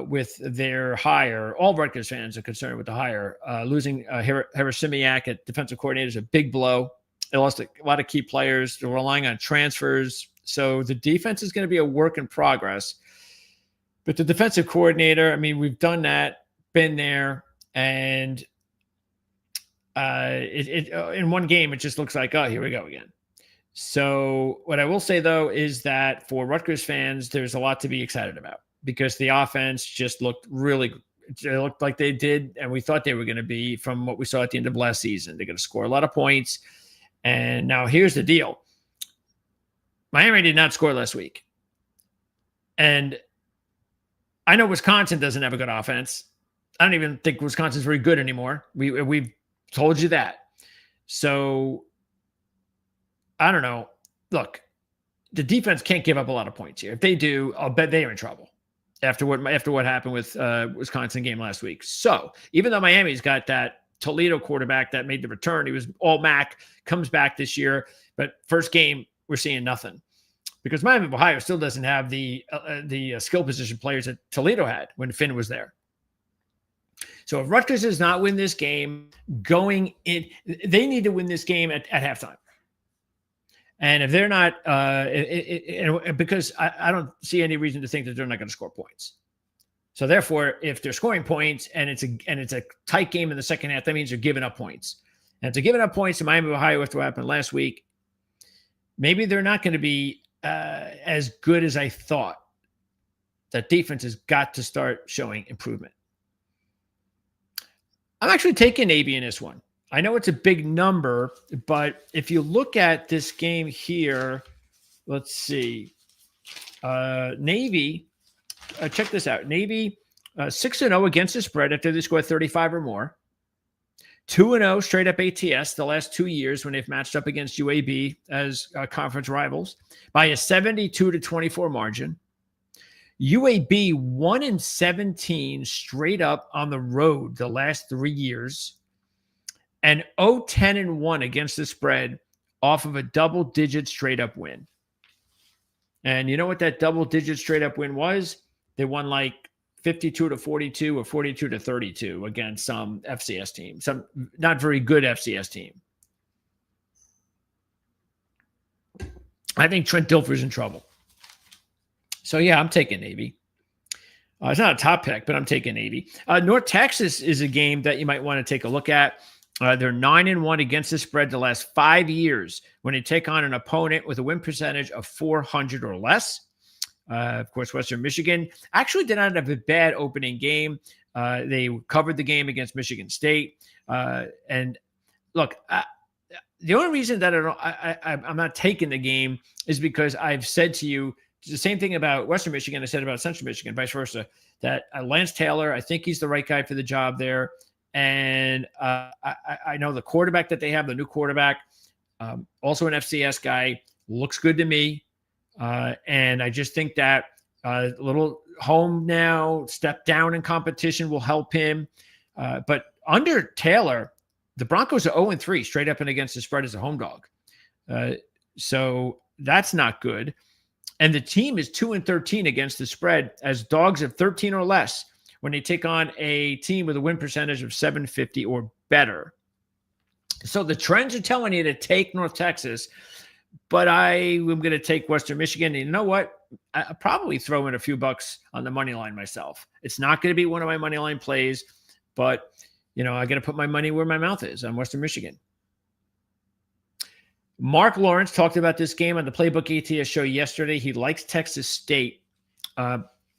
with their hire. All Rutgers fans are concerned with the hire. Losing Harasimiak at defensive coordinator is a big blow. They lost a lot of key players. They're relying on transfers. So the defense is going to be a work in progress. But the defensive coordinator, I mean, we've done that, been there, and in one game, it just looks like, oh, here we go again. So what I will say, though, is that for Rutgers fans, there's a lot to be excited about because the offense just looked really – it looked like they did, and we thought they were going to be from what we saw at the end of last season. They're going to score a lot of points. And now here's the deal. Miami did not score last week. And I know Wisconsin doesn't have a good offense. I don't even think Wisconsin's very good anymore. We've told you that. So I don't know. Look, the defense can't give up a lot of points here. If they do, I'll bet they are in trouble after what happened with Wisconsin game last week. So even though Miami's got that Toledo quarterback that made the return, he was all MAC, comes back this year, but first game we're seeing nothing because Miami of Ohio still doesn't have the skill position players that Toledo had when Finn was there. So if Rutgers does not win this game going in, they need to win this game at halftime. And if they're not, because I don't see any reason to think that they're not going to score points. So therefore, if they're scoring points and it's a tight game in the second half, that means they're giving up points. And if they're giving up points to Miami of Ohio after what happened last week, maybe they're not going to be as good as I thought. That defense has got to start showing improvement. I'm actually taking Navy in this one. I know it's a big number, but if you look at this game here, let's see. Navy, check this out. Navy 6-0 against the spread after they score 35 or more. 2-0 straight up ATS the last 2 years when they've matched up against UAB as conference rivals by a 72-24 margin. UAB 1-17 straight up on the road the last 3 years. And 0-10-1 against the spread off of a double-digit straight-up win. And you know what that double-digit straight-up win was? They won like 52-42 or 42-32 against some FCS team, some not very good FCS team. I think Trent Dilfer's in trouble. So, yeah, I'm taking Navy. It's not a top pick, but I'm taking Navy. North Texas is a game that you might want to take a look at. They're 9-1 against the spread the last 5 years when they take on an opponent with a win percentage of 400 or less. Of course, Western Michigan actually did not have a bad opening game. They covered the game against Michigan State. And look, the only reason that I'm not taking the game is because I've said to you the same thing about Western Michigan I said about Central Michigan, vice versa, that Lance Taylor, I think he's the right guy for the job there. And I know the quarterback that they have, the new quarterback, also an FCS guy, looks good to me. And I just think that a little home now, step down in competition will help him. But under Taylor, the Broncos are 0-3 straight up and against the spread as a home dog. So that's not good. And the team is 2-13 against the spread as dogs of 13 or less when they take on a team with a win percentage of 750 or better. So the trends are telling you to take North Texas, but I am going to take Western Michigan. And you know what? I'll probably throw in a few bucks on the money line myself. It's not going to be one of my money line plays, but I got to put my money where my mouth is on Western Michigan. Mark Lawrence talked about this game on the Playbook ATS show yesterday. He likes Texas State.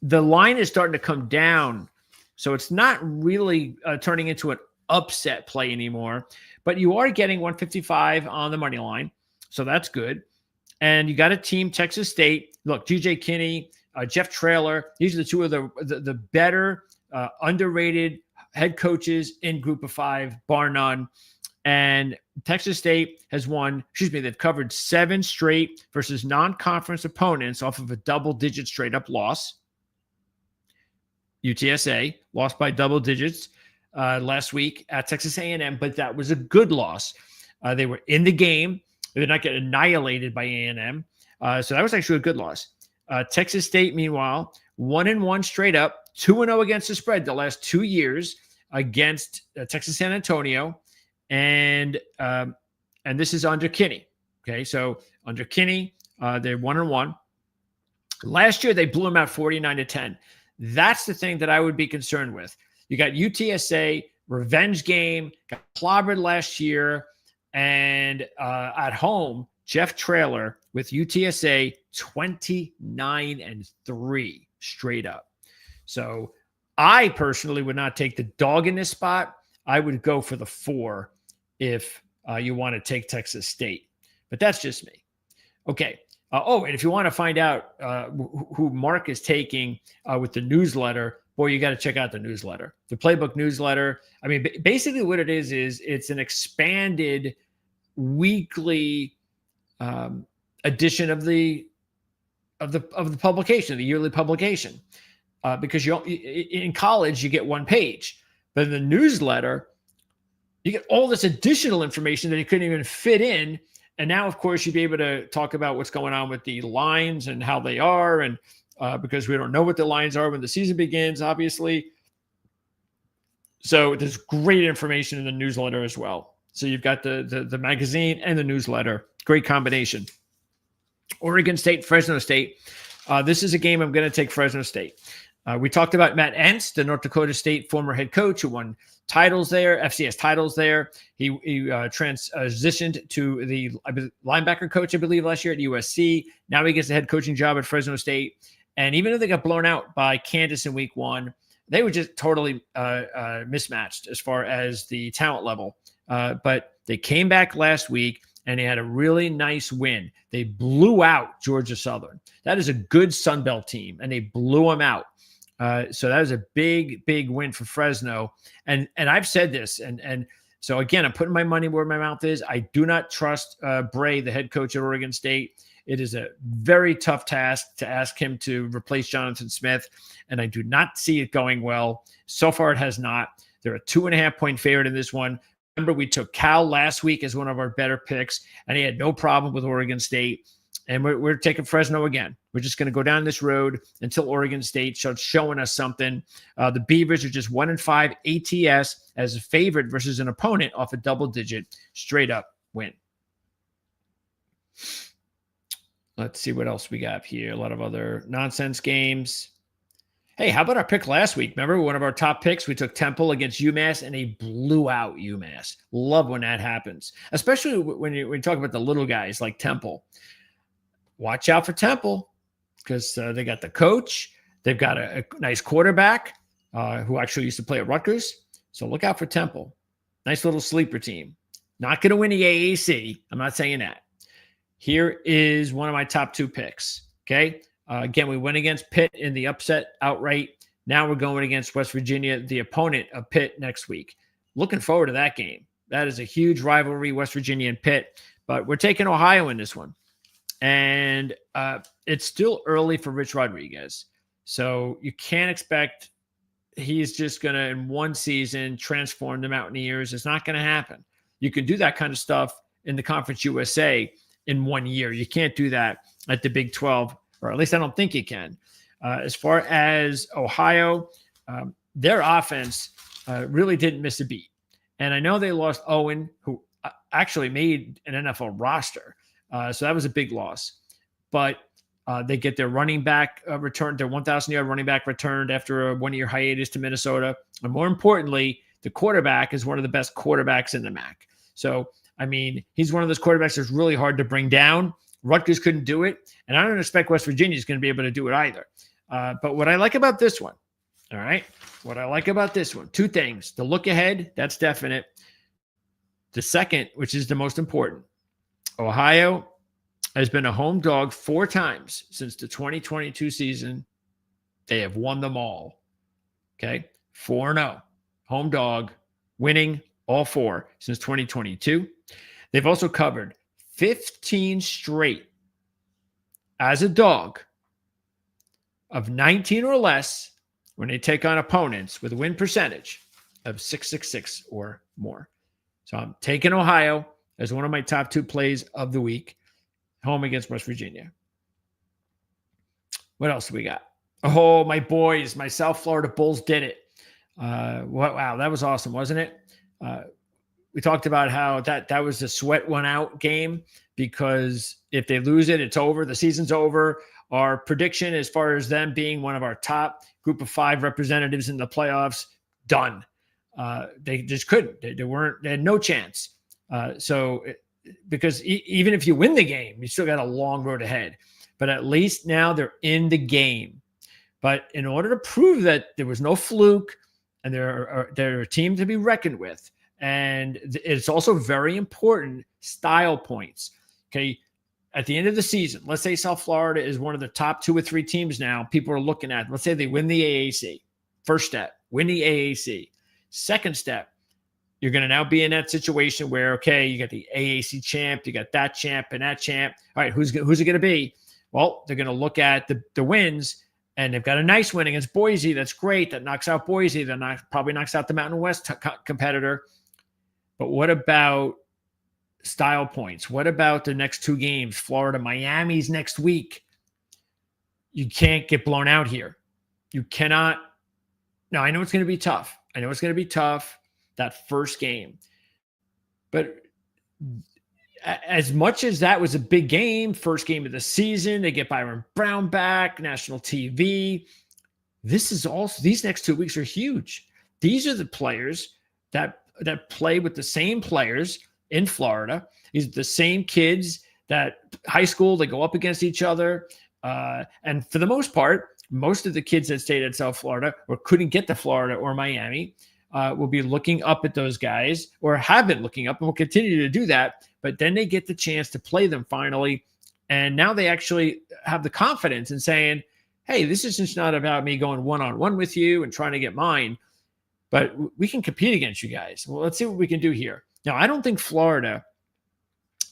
The line is starting to come down, so it's not really turning into an upset play anymore. But you are getting 155 on the money line, so that's good. And you got a team, Texas State. Look, G.J. Kinney, Jeff Traylor. These are the two of the better, underrated head coaches in Group of Five, bar none. And Texas State has they've covered 7 straight versus non-conference opponents off of a double-digit straight-up loss. UTSA lost by double digits last week at Texas A&M, but that was a good loss. They were in the game. They did not get annihilated by A&M. So that was actually a good loss. Texas State, meanwhile, 1-1 straight up, 2-0 against the spread the last 2 years against Texas San Antonio. And this is under Kinney. Okay, so under Kinney, they're 1-1. Last year, they blew them out 49-10. That's the thing that I would be concerned with. You got UTSA, revenge game, got clobbered last year, and at home, Jeff Traylor with UTSA 29-3 straight up. So I personally would not take the dog in this spot. I would go for the 4 if you want to take Texas State. But that's just me. Okay, And if you want to find out who Mark is taking with the newsletter, boy, you got to check out the newsletter, the Playbook newsletter. I mean, basically what it is it's an expanded weekly edition of the publication, the yearly publication, because in college you get one page, but in the newsletter you get all this additional information that you couldn't even fit in. And now, of course, you'd be able to talk about what's going on with the lines and how they are, and because we don't know what the lines are when the season begins, obviously. So there's great information in the newsletter as well. So you've got the magazine and the newsletter. Great combination. Oregon State, Fresno State. This is a game I'm going to take Fresno State. We talked about Matt Entz, the North Dakota State former head coach who won titles there, FCS titles there. He transitioned to the linebacker coach, I believe, last year at USC. Now he gets the head coaching job at Fresno State. And even though they got blown out by Kansas in week 1, they were just totally mismatched as far as the talent level. But they came back last week and they had a really nice win. They blew out Georgia Southern. That is a good Sun Belt team, and they blew them out. So that was a big, big win for Fresno. And I've said this, and so again, I'm putting my money where my mouth is. I do not trust Bray, the head coach at Oregon State. It is a very tough task to ask him to replace Jonathan Smith, and I do not see it going well. So far, it has not. They're a 2.5-point favorite in this one. Remember, we took Cal last week as one of our better picks, and he had no problem with Oregon State. And we're taking Fresno again. We're just going to go down this road until Oregon State starts showing us something. The Beavers are just 1-5 ATS as a favorite versus an opponent off a double-digit straight-up win. Let's see what else we got here. A lot of other nonsense games. Hey, how about our pick last week? Remember one of our top picks? We took Temple against UMass, and they blew out UMass. Love when that happens, especially when you talk about the little guys like Temple. Watch out for Temple because they got the coach. They've got a nice quarterback who actually used to play at Rutgers. So look out for Temple. Nice little sleeper team. Not going to win the AAC. I'm not saying that. Here is one of my top 2 picks. Okay. Again, we went against Pitt in the upset outright. Now we're going against West Virginia, the opponent of Pitt next week. Looking forward to that game. That is a huge rivalry, West Virginia and Pitt. But we're taking Ohio in this one. And it's still early for Rich Rodriguez. So you can't expect he's just going to, in one season, transform the Mountaineers. It's not going to happen. You can do that kind of stuff in the Conference USA in 1 year. You can't do that at the Big 12, or at least I don't think you can. As far as Ohio, their offense really didn't miss a beat. And I know they lost Owen, who actually made an NFL roster. So that was a big loss. But they get their running back returned, their 1,000-yard running back returned after a 1-year hiatus to Minnesota. And more importantly, the quarterback is one of the best quarterbacks in the MAC. So, I mean, he's one of those quarterbacks that's really hard to bring down. Rutgers couldn't do it. And I don't expect West Virginia is going to be able to do it either. But what I like about this one, all right, what I like about this one, 2 things. The look ahead, that's definite. The second, which is the most important, Ohio has been a home dog 4 times since the 2022 season. They have won them all. Okay, 4-0. Home dog, winning all 4 since 2022. They've also covered 15 straight as a dog of 19 or less when they take on opponents with a win percentage of 666 or more. So I'm taking Ohio as one of my top 2 plays of the week, home against West Virginia. What else do we got? Oh, my boys, my South Florida Bulls did it. Wow, that was awesome, wasn't it? We talked about how that was the sweat one out game, because if they lose it, it's over. The season's over. Our prediction as far as them being one of our top group of 5 representatives in the playoffs, done. They just couldn't. They had no chance. Because even if you win the game, you still got a long road ahead. But at least now they're in the game. But in order to prove that there was no fluke and they're a team to be reckoned with, and it's also very important, style points. Okay, at the end of the season, let's say South Florida is one of the top 2 or 3 teams now people are looking at. Let's say they win the AAC. First step, win the AAC. Second step, you're going to now be in that situation where, okay, you got the AAC champ, you got that champ and that champ. All right, who's it going to be? Well, they're going to look at the wins, and they've got a nice win against Boise. That's great. That knocks out Boise. That probably knocks out the Mountain West competitor. But what about style points? What about the next 2 games? Florida, Miami's next week. You can't get blown out here. You cannot. Now, I know it's going to be tough. That first game. But as much as that was a big game, first game of the season, they get Byron Brown back, national TV. These next 2 weeks are huge. These are the players that play with the same players in Florida. These are the same kids that high school, they go up against each other. And for the most part, most of the kids that stayed at South Florida or couldn't get to Florida or Miami will be looking up at those guys, or have been looking up, and will continue to do that. But then they get the chance to play them finally. And now they actually have the confidence in saying, hey, this is just not about me going one-on-one with you and trying to get mine, but we can compete against you guys. Well, let's see what we can do here. Now, I don't think Florida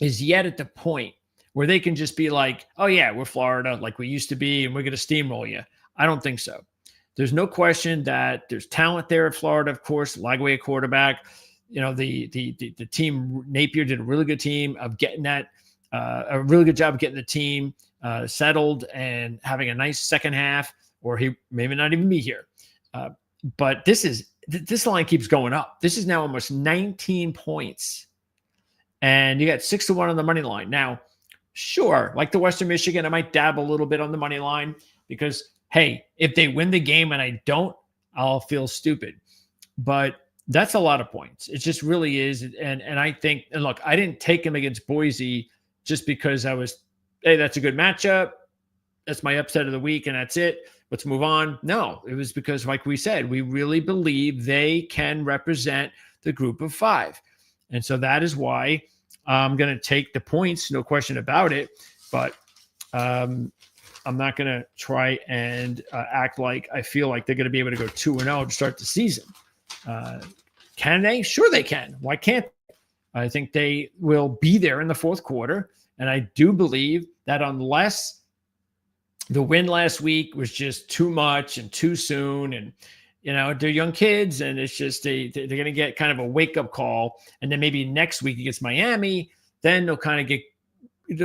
is yet at the point where they can just be like, oh, yeah, we're Florida like we used to be, and we're going to steamroll you. I don't think so. There's no question that there's talent there at Florida, of course. Lagway, a quarterback. You know, the team, Napier did a really good team of getting that, a really good job of getting the team settled and having a nice second half, or he maybe not even be here. But this line keeps going up. This is now almost 19 points. And you got 6-1 on the money line. Now, sure, like the Western Michigan, I might dab a little bit on the money line because, hey, if they win the game and I don't, I'll feel stupid. But that's a lot of points. It just really is. And I think, and look, I didn't take him against Boise just because I was, hey, that's a good matchup. That's my upset of the week, and that's it. Let's move on. No, it was because, like we said, we really believe they can represent the group of 5. And so that is why I'm going to take the points, no question about it. But I'm not going to try and act like I feel like they're going to be able to go 2-0 to start the season. Can they? Sure they can. Why can't they? I think they will be there in the fourth quarter. And I do believe that unless the win last week was just too much and too soon, and you know, they're young kids, and it's just they're going to get kind of a wake-up call. And then maybe next week against Miami, then they'll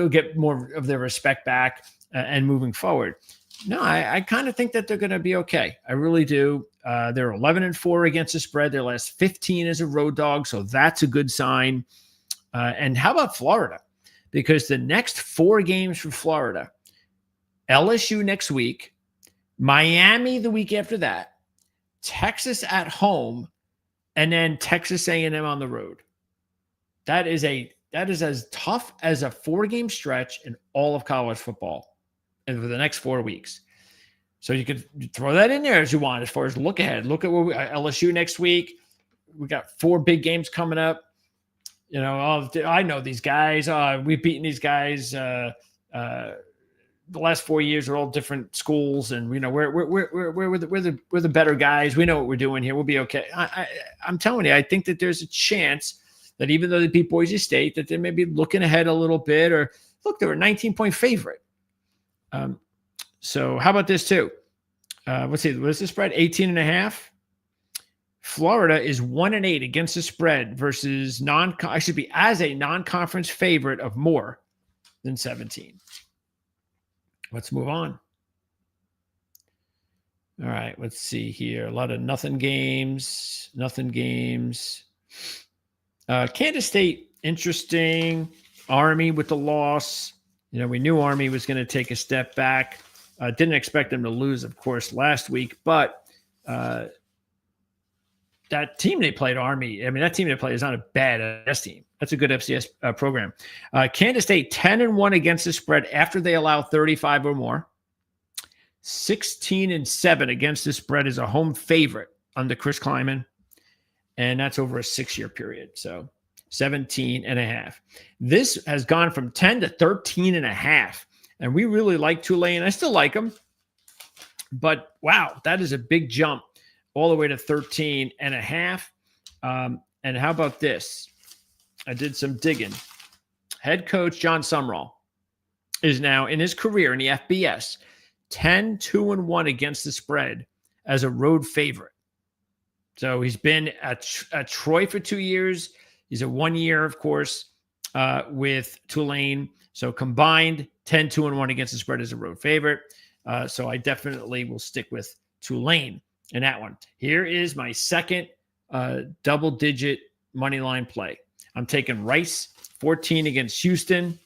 get more of their respect back and moving forward. No, I kind of think that they're going to be okay. I really do. They're 11-4 against the spread. Their last 15 as a road dog, so that's a good sign. And how about Florida? Because the next 4 games for Florida, LSU next week, Miami the week after that, Texas at home, and then Texas A&M on the road. That is as tough as a 4-game stretch in all of college football, and for the next 4 weeks. So you could throw that in there as you want, as far as look ahead. Look at where LSU next week. We got 4 big games coming up. You know, I know these guys. We've beaten these guys. The last 4 years are all different schools, and you know we're the better guys. We know what we're doing here. We'll be okay. I'm telling you, I think that there's a chance that even though they beat Boise State, that they may be looking ahead a little bit. Or look, they were a 19-point favorite. So how about this too? Let's see. What's the spread? 18.5. Florida is 1-8 against the spread versus as a non-conference favorite of more than 17. Let's move on. All right, let's see here. A lot of nothing games. Kansas State, interesting. Army with the loss. You know, we knew Army was going to take a step back. Didn't expect them to lose, of course, last week. But that team they played, Army, I mean, that team they played is not a bad FCS team. That's a good FCS program. Kansas State 10-1 against the spread after they allow 35 or more. 16-7 against the spread as a home favorite under Chris Kleiman, and that's over a 6-year period. So 17.5. This has gone from 10 to 13.5. And we really like Tulane. I still like them. But wow, that is a big jump all the way to 13.5. And how about this? I did some digging. Head coach John Sumrall is now in his career in the FBS 10-2-1 against the spread as a road favorite. So he's been at Troy for 2 years. He's a 1 year, of course, with Tulane. So combined 10-2-1 against the spread as a road favorite. So I definitely will stick with Tulane in that one. Here is my second double-digit money line play. I'm taking Rice 14 against Houston.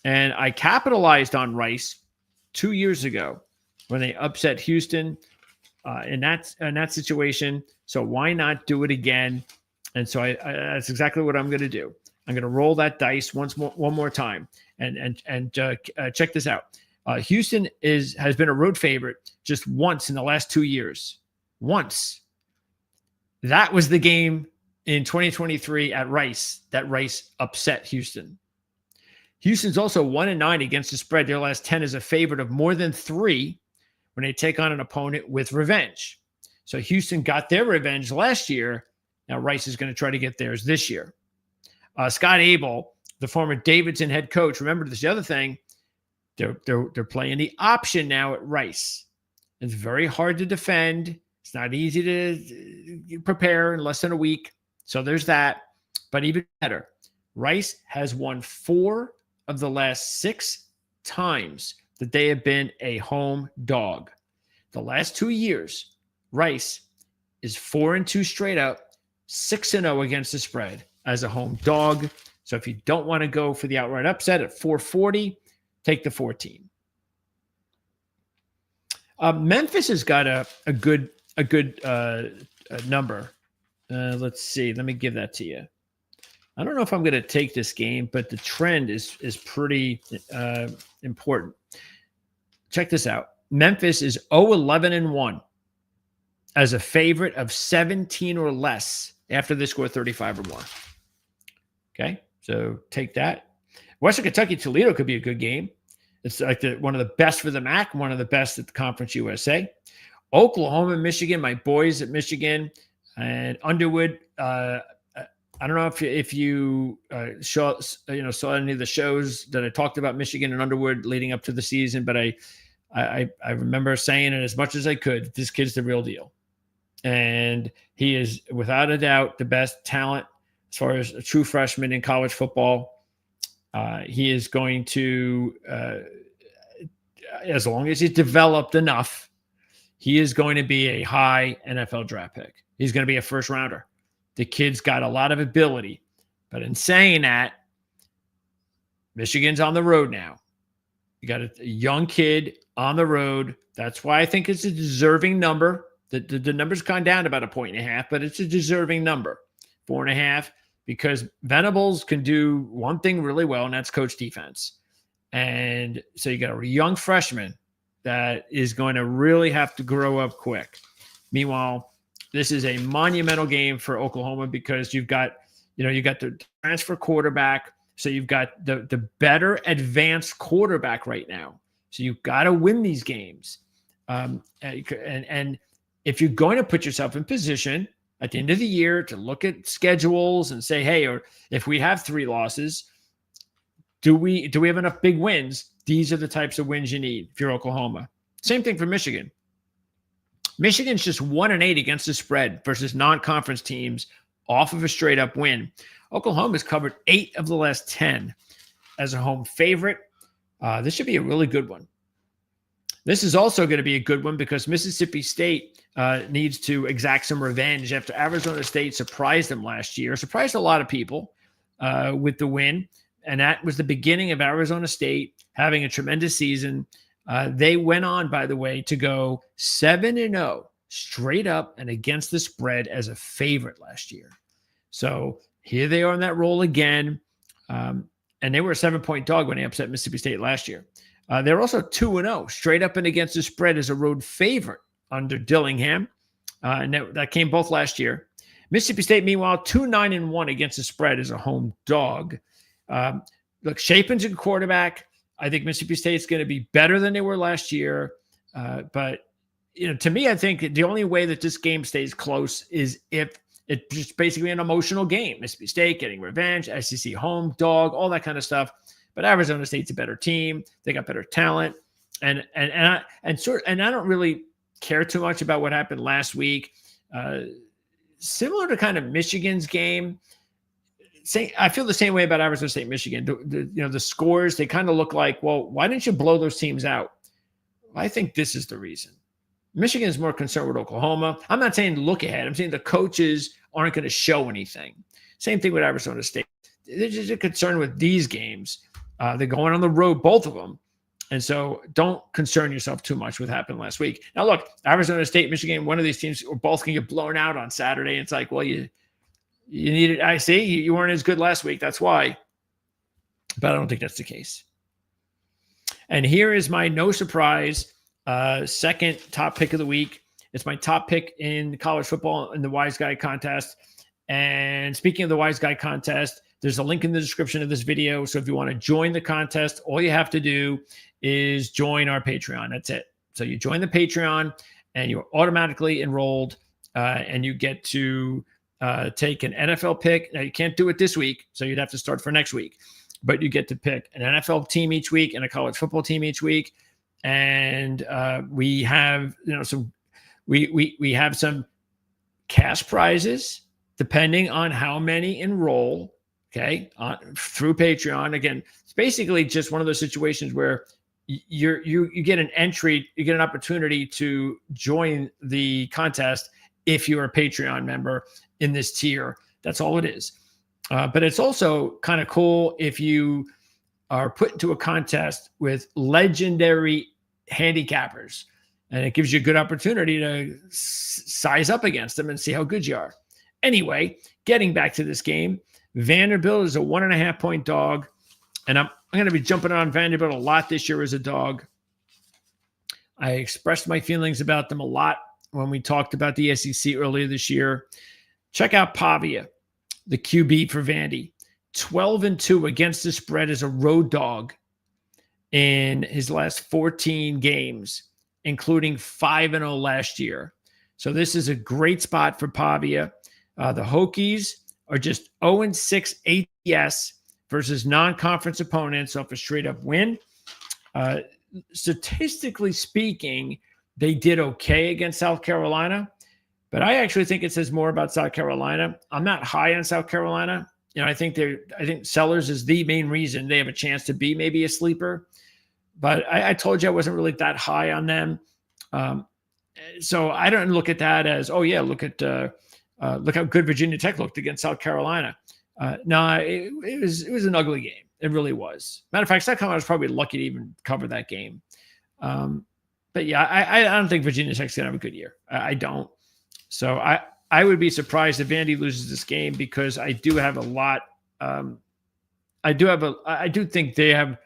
And I capitalized on Rice 2 years ago when they upset Houston in that situation. So why not do it again? And so that's exactly what I'm going to do. I'm going to roll that dice one more time and check this out. Houston has been a road favorite just once in the last 2 years. Once. That was the game in 2023 at Rice that Rice upset Houston. Houston's also 1-9 against the spread. Their last 10 is a favorite of more than 3 when they take on an opponent with revenge. So Houston got their revenge last year. Now Rice is going to try to get theirs this year. Scott Abel, the former Davidson head coach, remember this other thing, they're playing the option now at Rice. It's very hard to defend. It's not easy to prepare in less than a week. So there's that. But even better, Rice has won 4 of the last 6 times that they have been a home dog. The last 2 years, Rice is 4-2 straight up, 6-0 against the spread as a home dog. So if you don't want to go for the outright upset at 440, take the 14. Memphis has got a good number. Let's see. Let me give that to you. I don't know if I'm going to take this game, but the trend is pretty important. Check this out. Memphis is 0-11-1 as a favorite of 17 or less after they score 35 or more. Okay, so take that. Western Kentucky Toledo could be a good game. It's like one of the best for the MAC, one of the best at the Conference USA. Oklahoma, Michigan, my boys at Michigan, and Underwood. I don't know if you saw any of the shows that I talked about Michigan and Underwood leading up to the season, but I remember saying it as much as I could. This kid's the real deal, and he is without a doubt the best talent as far as a true freshman in college football. He is going to, as long as he's developed enough, he is going to be a high NFL draft pick. He's going to be a first rounder. The kid's got a lot of ability. But in saying that, Michigan's on the road now. You got a young kid on the road. That's why I think it's a deserving number. The number's gone down about 1.5 points, but it's a deserving number, 4.5, because Venables can do one thing really well, and that's coach defense. And so you got a young freshman that is going to really have to grow up quick. Meanwhile, this is a monumental game for Oklahoma because you've got the transfer quarterback. So you've got the better advanced quarterback right now. So you've got to win these games. And if you're going to put yourself in position at the end of the year to look at schedules and say, hey, or if we have 3 losses, do we have enough big wins? These are the types of wins you need if you're Oklahoma. Same thing for Michigan. Michigan's just 1-8 against the spread versus non-conference teams off of a straight-up win. Oklahoma's covered 8 of the last 10 as a home favorite. This should be a really good one. This is also going to be a good one because Mississippi State needs to exact some revenge after Arizona State surprised them last year, surprised a lot of people with the win. And that was the beginning of Arizona State having a tremendous season. They went on, by the way, to go 7-0 straight up and against the spread as a favorite last year. So here they are on that roll again. And they were a 7-point dog when they upset Mississippi State last year. They're also 2-0 straight up and against the spread as a road favorite under Dillingham. And that came both last year. Mississippi State, meanwhile, 2-9-1 against the spread as a home dog. Look, Shapen's a quarterback. I think Mississippi State's going to be better than they were last year. But, to me, I think the only way that this game stays close is if it's just basically an emotional game. Mississippi State getting revenge, SEC home dog, all that kind of stuff. But Arizona State's a better team. They got better talent. And I don't really care too much about what happened last week. Similar to kind of Michigan's game. I feel the same way about Arizona State, Michigan. The scores, they kind of look like, well, why didn't you blow those teams out? Well, I think this is the reason. Michigan is more concerned with Oklahoma. I'm not saying look ahead. I'm saying the coaches aren't going to show anything. Same thing with Arizona State. They're just concerned with these games. They're going on the road, both of them. And so don't concern yourself too much with what happened last week. Now, look, Arizona State, Michigan, one of these teams are both going to get blown out on Saturday. It's like, well, you needed, I see, you weren't as good last week. That's why. But I don't think that's the case. And here is my no surprise second top pick of the week. It's my top pick in college football in the Wise Guy contest. And speaking of the Wise Guy contest, there's a link in the description of this video. So if you want to join the contest, all you have to do is join our Patreon. That's it. So you join the Patreon and you're automatically enrolled and you get to take an NFL pick. Now, you can't do it this week, so you'd have to start for next week. But you get to pick an NFL team each week and a college football team each week. And we have, we have some cash prizes depending on how many enroll. Okay, through Patreon. Again, it's basically just one of those situations where you get an entry, you get an opportunity to join the contest if you're a Patreon member in this tier. That's all it is. But it's also kind of cool if you are put into a contest with legendary handicappers, and it gives you a good opportunity to size up against them and see how good you are. Anyway, getting back to this game, Vanderbilt is a 1.5 point dog, and I'm going to be jumping on Vanderbilt a lot this year as a dog. I expressed my feelings about them a lot when we talked about the SEC earlier this year. Check out Pavia, the QB for Vandy, 12-2 against the spread as a road dog in his last 14 games, including 5-0 last year. So this is a great spot for Pavia. The Hokies are just 0-6 ATS versus non-conference opponents off a straight-up win. Statistically speaking, they did okay against South Carolina, but I actually think it says more about South Carolina. I'm not high on South Carolina. I think Sellers is the main reason they have a chance to be maybe a sleeper. But I told you I wasn't really that high on them. So I don't look at that as, oh yeah, look how good Virginia Tech looked against South Carolina. No, it was an ugly game. It really was. Matter of fact, South Carolina was probably lucky to even cover that game. But yeah, I don't think Virginia Tech's gonna have a good year. I don't. So I would be surprised if Vandy loses this game because I do have a lot. I do think they have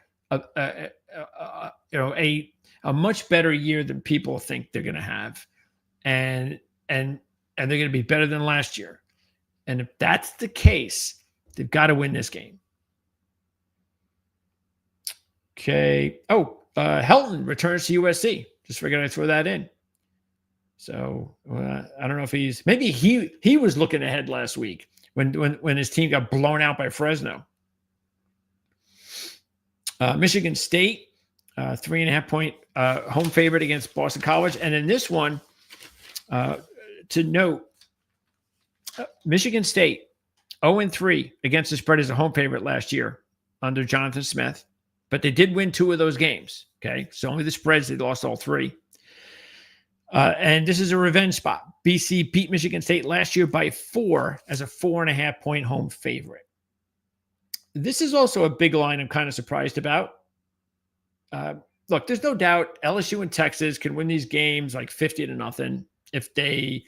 a much better year than people think they're going to have, and they're going to be better than last year. And if that's the case, they've got to win this game. Okay. Oh, Helton returns to USC. Just figured I'd throw that in. So I don't know if maybe he was looking ahead last week when his team got blown out by Fresno. Michigan State, 3.5 point home favorite against Boston College. And in this one, to note, Michigan State 0-3 against the spread as a home favorite last year under Jonathan Smith, but they did win 2 of those games. Okay, so only the spreads, they lost all 3. And this is a revenge spot. BC beat Michigan State last year by 4 as a 4.5 point home favorite. This is also a big line I'm kind of surprised about. Look, there's no doubt LSU and Texas can win these games like 50-0 if they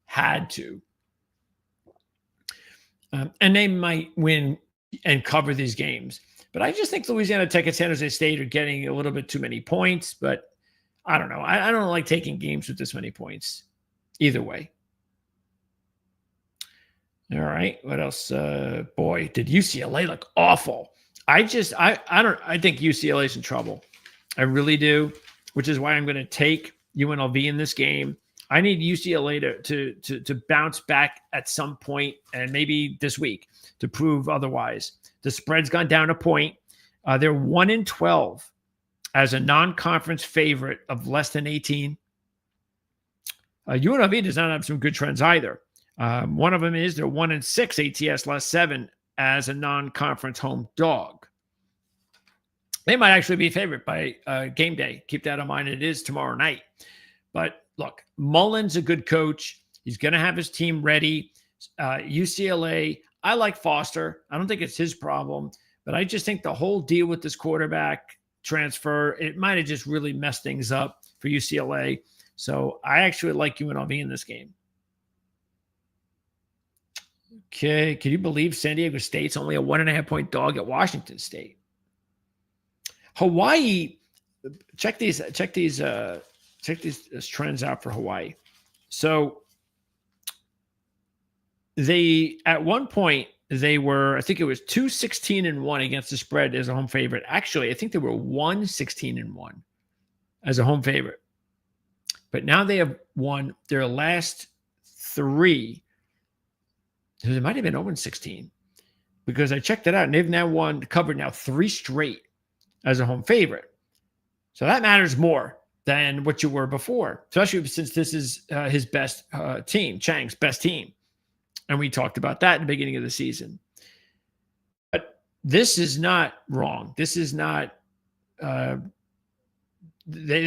had to. And they might win and cover these games. But I just think Louisiana Tech and San Jose State are getting a little bit too many points. But I don't know. I don't like taking games with this many points either way. All right. What else? Boy, did UCLA look awful. I think UCLA's in trouble. I really do, which is why I'm going to take UNLV in this game. I need UCLA to bounce back at some point, and maybe this week, to prove otherwise. The spread's gone down a point. They're 1-12 as a non-conference favorite of less than 18. UNLV does not have some good trends either. One of them is they're 1-6 ATS less 7 as a non-conference home dog. They might actually be favored by game day. Keep that in mind. It is tomorrow night. But look, Mullen's a good coach. He's going to have his team ready. UCLA, I like Foster. I don't think it's his problem, but I just think the whole deal with this quarterback transfer, it might have just really messed things up for UCLA. So I actually like UNLV in this game. Okay, can you believe San Diego State's only a 1.5-point dog at Washington State? Hawaii, check these trends out for Hawaii. So they, at one point, they were, I think it was 2-16-1 against the spread as a home favorite. Actually, I think they were 1-16-1 as a home favorite. But now they have won their last 3. So they might have been 0-16 because I checked it out, and they've now covered 3 straight as a home favorite. So that matters more than what you were before, especially since this is his best team, Chang's best team. And we talked about that in the beginning of the season. But this is not wrong. This is not, they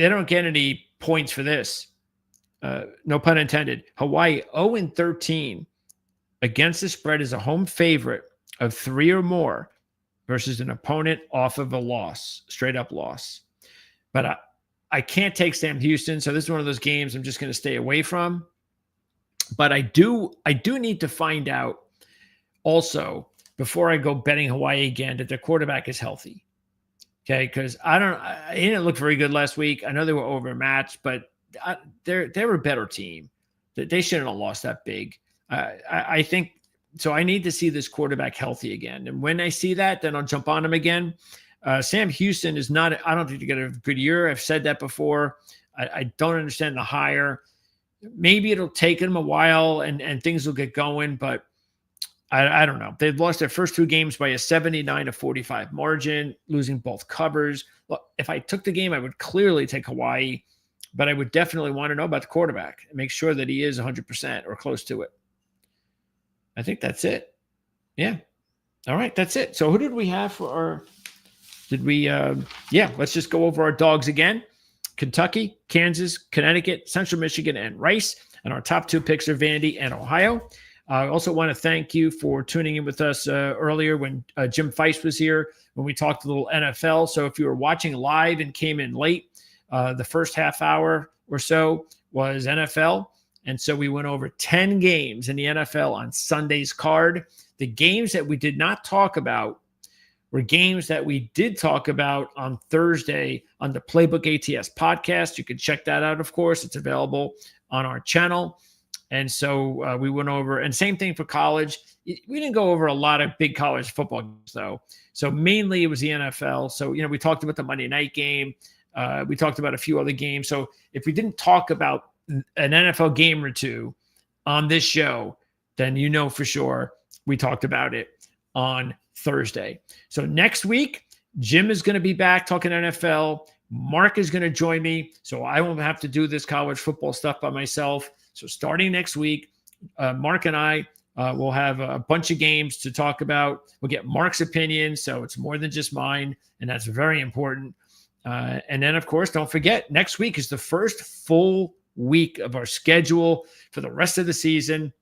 don't get any points for this. No pun intended. Hawaii 0-13 against the spread as a home favorite of 3 or more versus an opponent off of a loss, straight up loss. But I can't take Sam Houston, so this is one of those games I'm just going to stay away from. But I do need to find out also before I go betting Hawaii again that their quarterback is healthy. Okay, because he didn't look very good last week. I know they were overmatched, but they're a better team. They shouldn't have lost that big. I think so. I need to see this quarterback healthy again, and when I see that, then I'll jump on him again. Sam Houston is not. I don't think they're going to have a good year. I've said that before. I don't understand the hire. Maybe it'll take them a while, and things will get going, but I don't know. They've lost their first 2 games by a 79-45 margin, losing both covers. Look, if I took the game, I would clearly take Hawaii, but I would definitely want to know about the quarterback and make sure that he is 100% or close to it. I think that's it. Yeah. All right. That's it. So who did we have for our, let's just go over our dogs again. Kentucky, Kansas, Connecticut, Central Michigan, and Rice. And our top 2 picks are Vandy and Ohio. I also want to thank you for tuning in with us earlier when Jim Feist was here, when we talked a little NFL. So if you were watching live and came in late, the first half hour or so was NFL. And so we went over 10 games in the NFL on Sunday's card. The games that we did not talk about were games that we did talk about on Thursday on the Playbook ATS podcast. You can check that out, of course. It's available on our channel. And so we went over, and same thing for college. We didn't go over a lot of big college football games, though. So mainly it was the NFL. So, we talked about the Monday night game. We talked about a few other games. So if we didn't talk about an NFL game or 2 on this show, then for sure we talked about it on Thursday. So next week, Jim is going to be back talking NFL. Mark is going to join me, so I won't have to do this college football stuff by myself. So starting next week, Mark and I will have a bunch of games to talk about. We'll get Mark's opinion, so it's more than just mine, and that's very important. And then, of course, don't forget, next week is the first full week of our schedule for the rest of the season.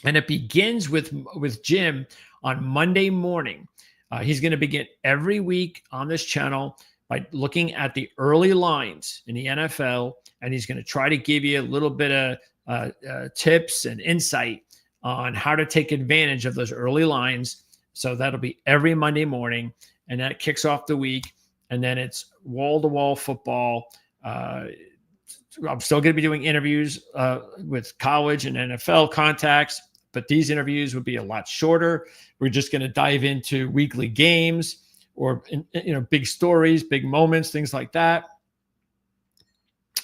And it begins with Jim on Monday morning. He's going to begin every week on this channel by looking at the early lines in the NFL, and he's going to try to give you a little bit of tips and insight on how to take advantage of those early lines. So that'll be every Monday morning, and that kicks off the week. And then it's wall-to-wall football. I'm still going to be doing interviews with college and NFL contacts, but these interviews would be a lot shorter. We're just going to dive into weekly games or, big stories, big moments, things like that.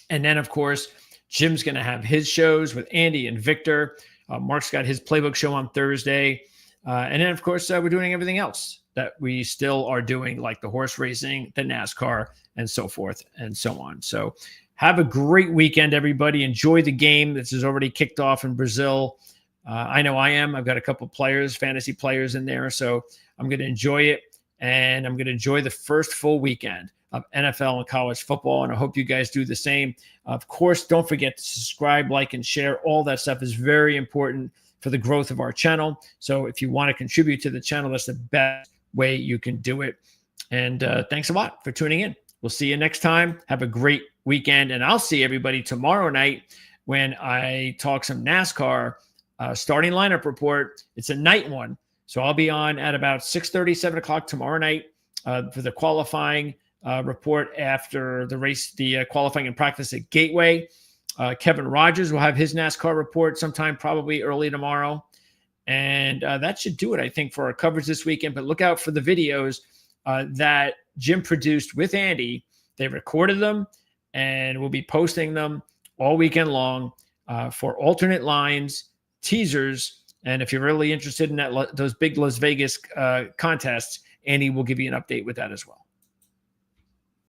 And then, of course, Jim's going to have his shows with Andy and Victor. Mark's got his playbook show on Thursday. And then, of course, we're doing everything else that we still are doing, like the horse racing, the NASCAR, and so forth and so on. So have a great weekend, everybody. Enjoy the game. This is already kicked off in Brazil. I know I am. I've got a couple of players, fantasy players in there. So I'm going to enjoy it. And I'm going to enjoy the first full weekend of NFL and college football. And I hope you guys do the same. Of course, don't forget to subscribe, like, and share. All that stuff is very important for the growth of our channel. So if you want to contribute to the channel, that's the best way you can do it. And thanks a lot for tuning in. We'll see you next time. Have a great weekend. And I'll see everybody tomorrow night when I talk some NASCAR starting lineup report. It's a night one. So I'll be on at about 6:30, 7 o'clock tomorrow night for the qualifying report after the race, the qualifying and practice at Gateway. Kevin Rogers will have his NASCAR report sometime probably early tomorrow. And that should do it, I think, for our coverage this weekend. But look out for the videos that Jim produced with Andy. They recorded them, and we'll be posting them all weekend long for alternate lines, teasers. And if you're really interested in those big Las Vegas contests, Andy will give you an update with that as well.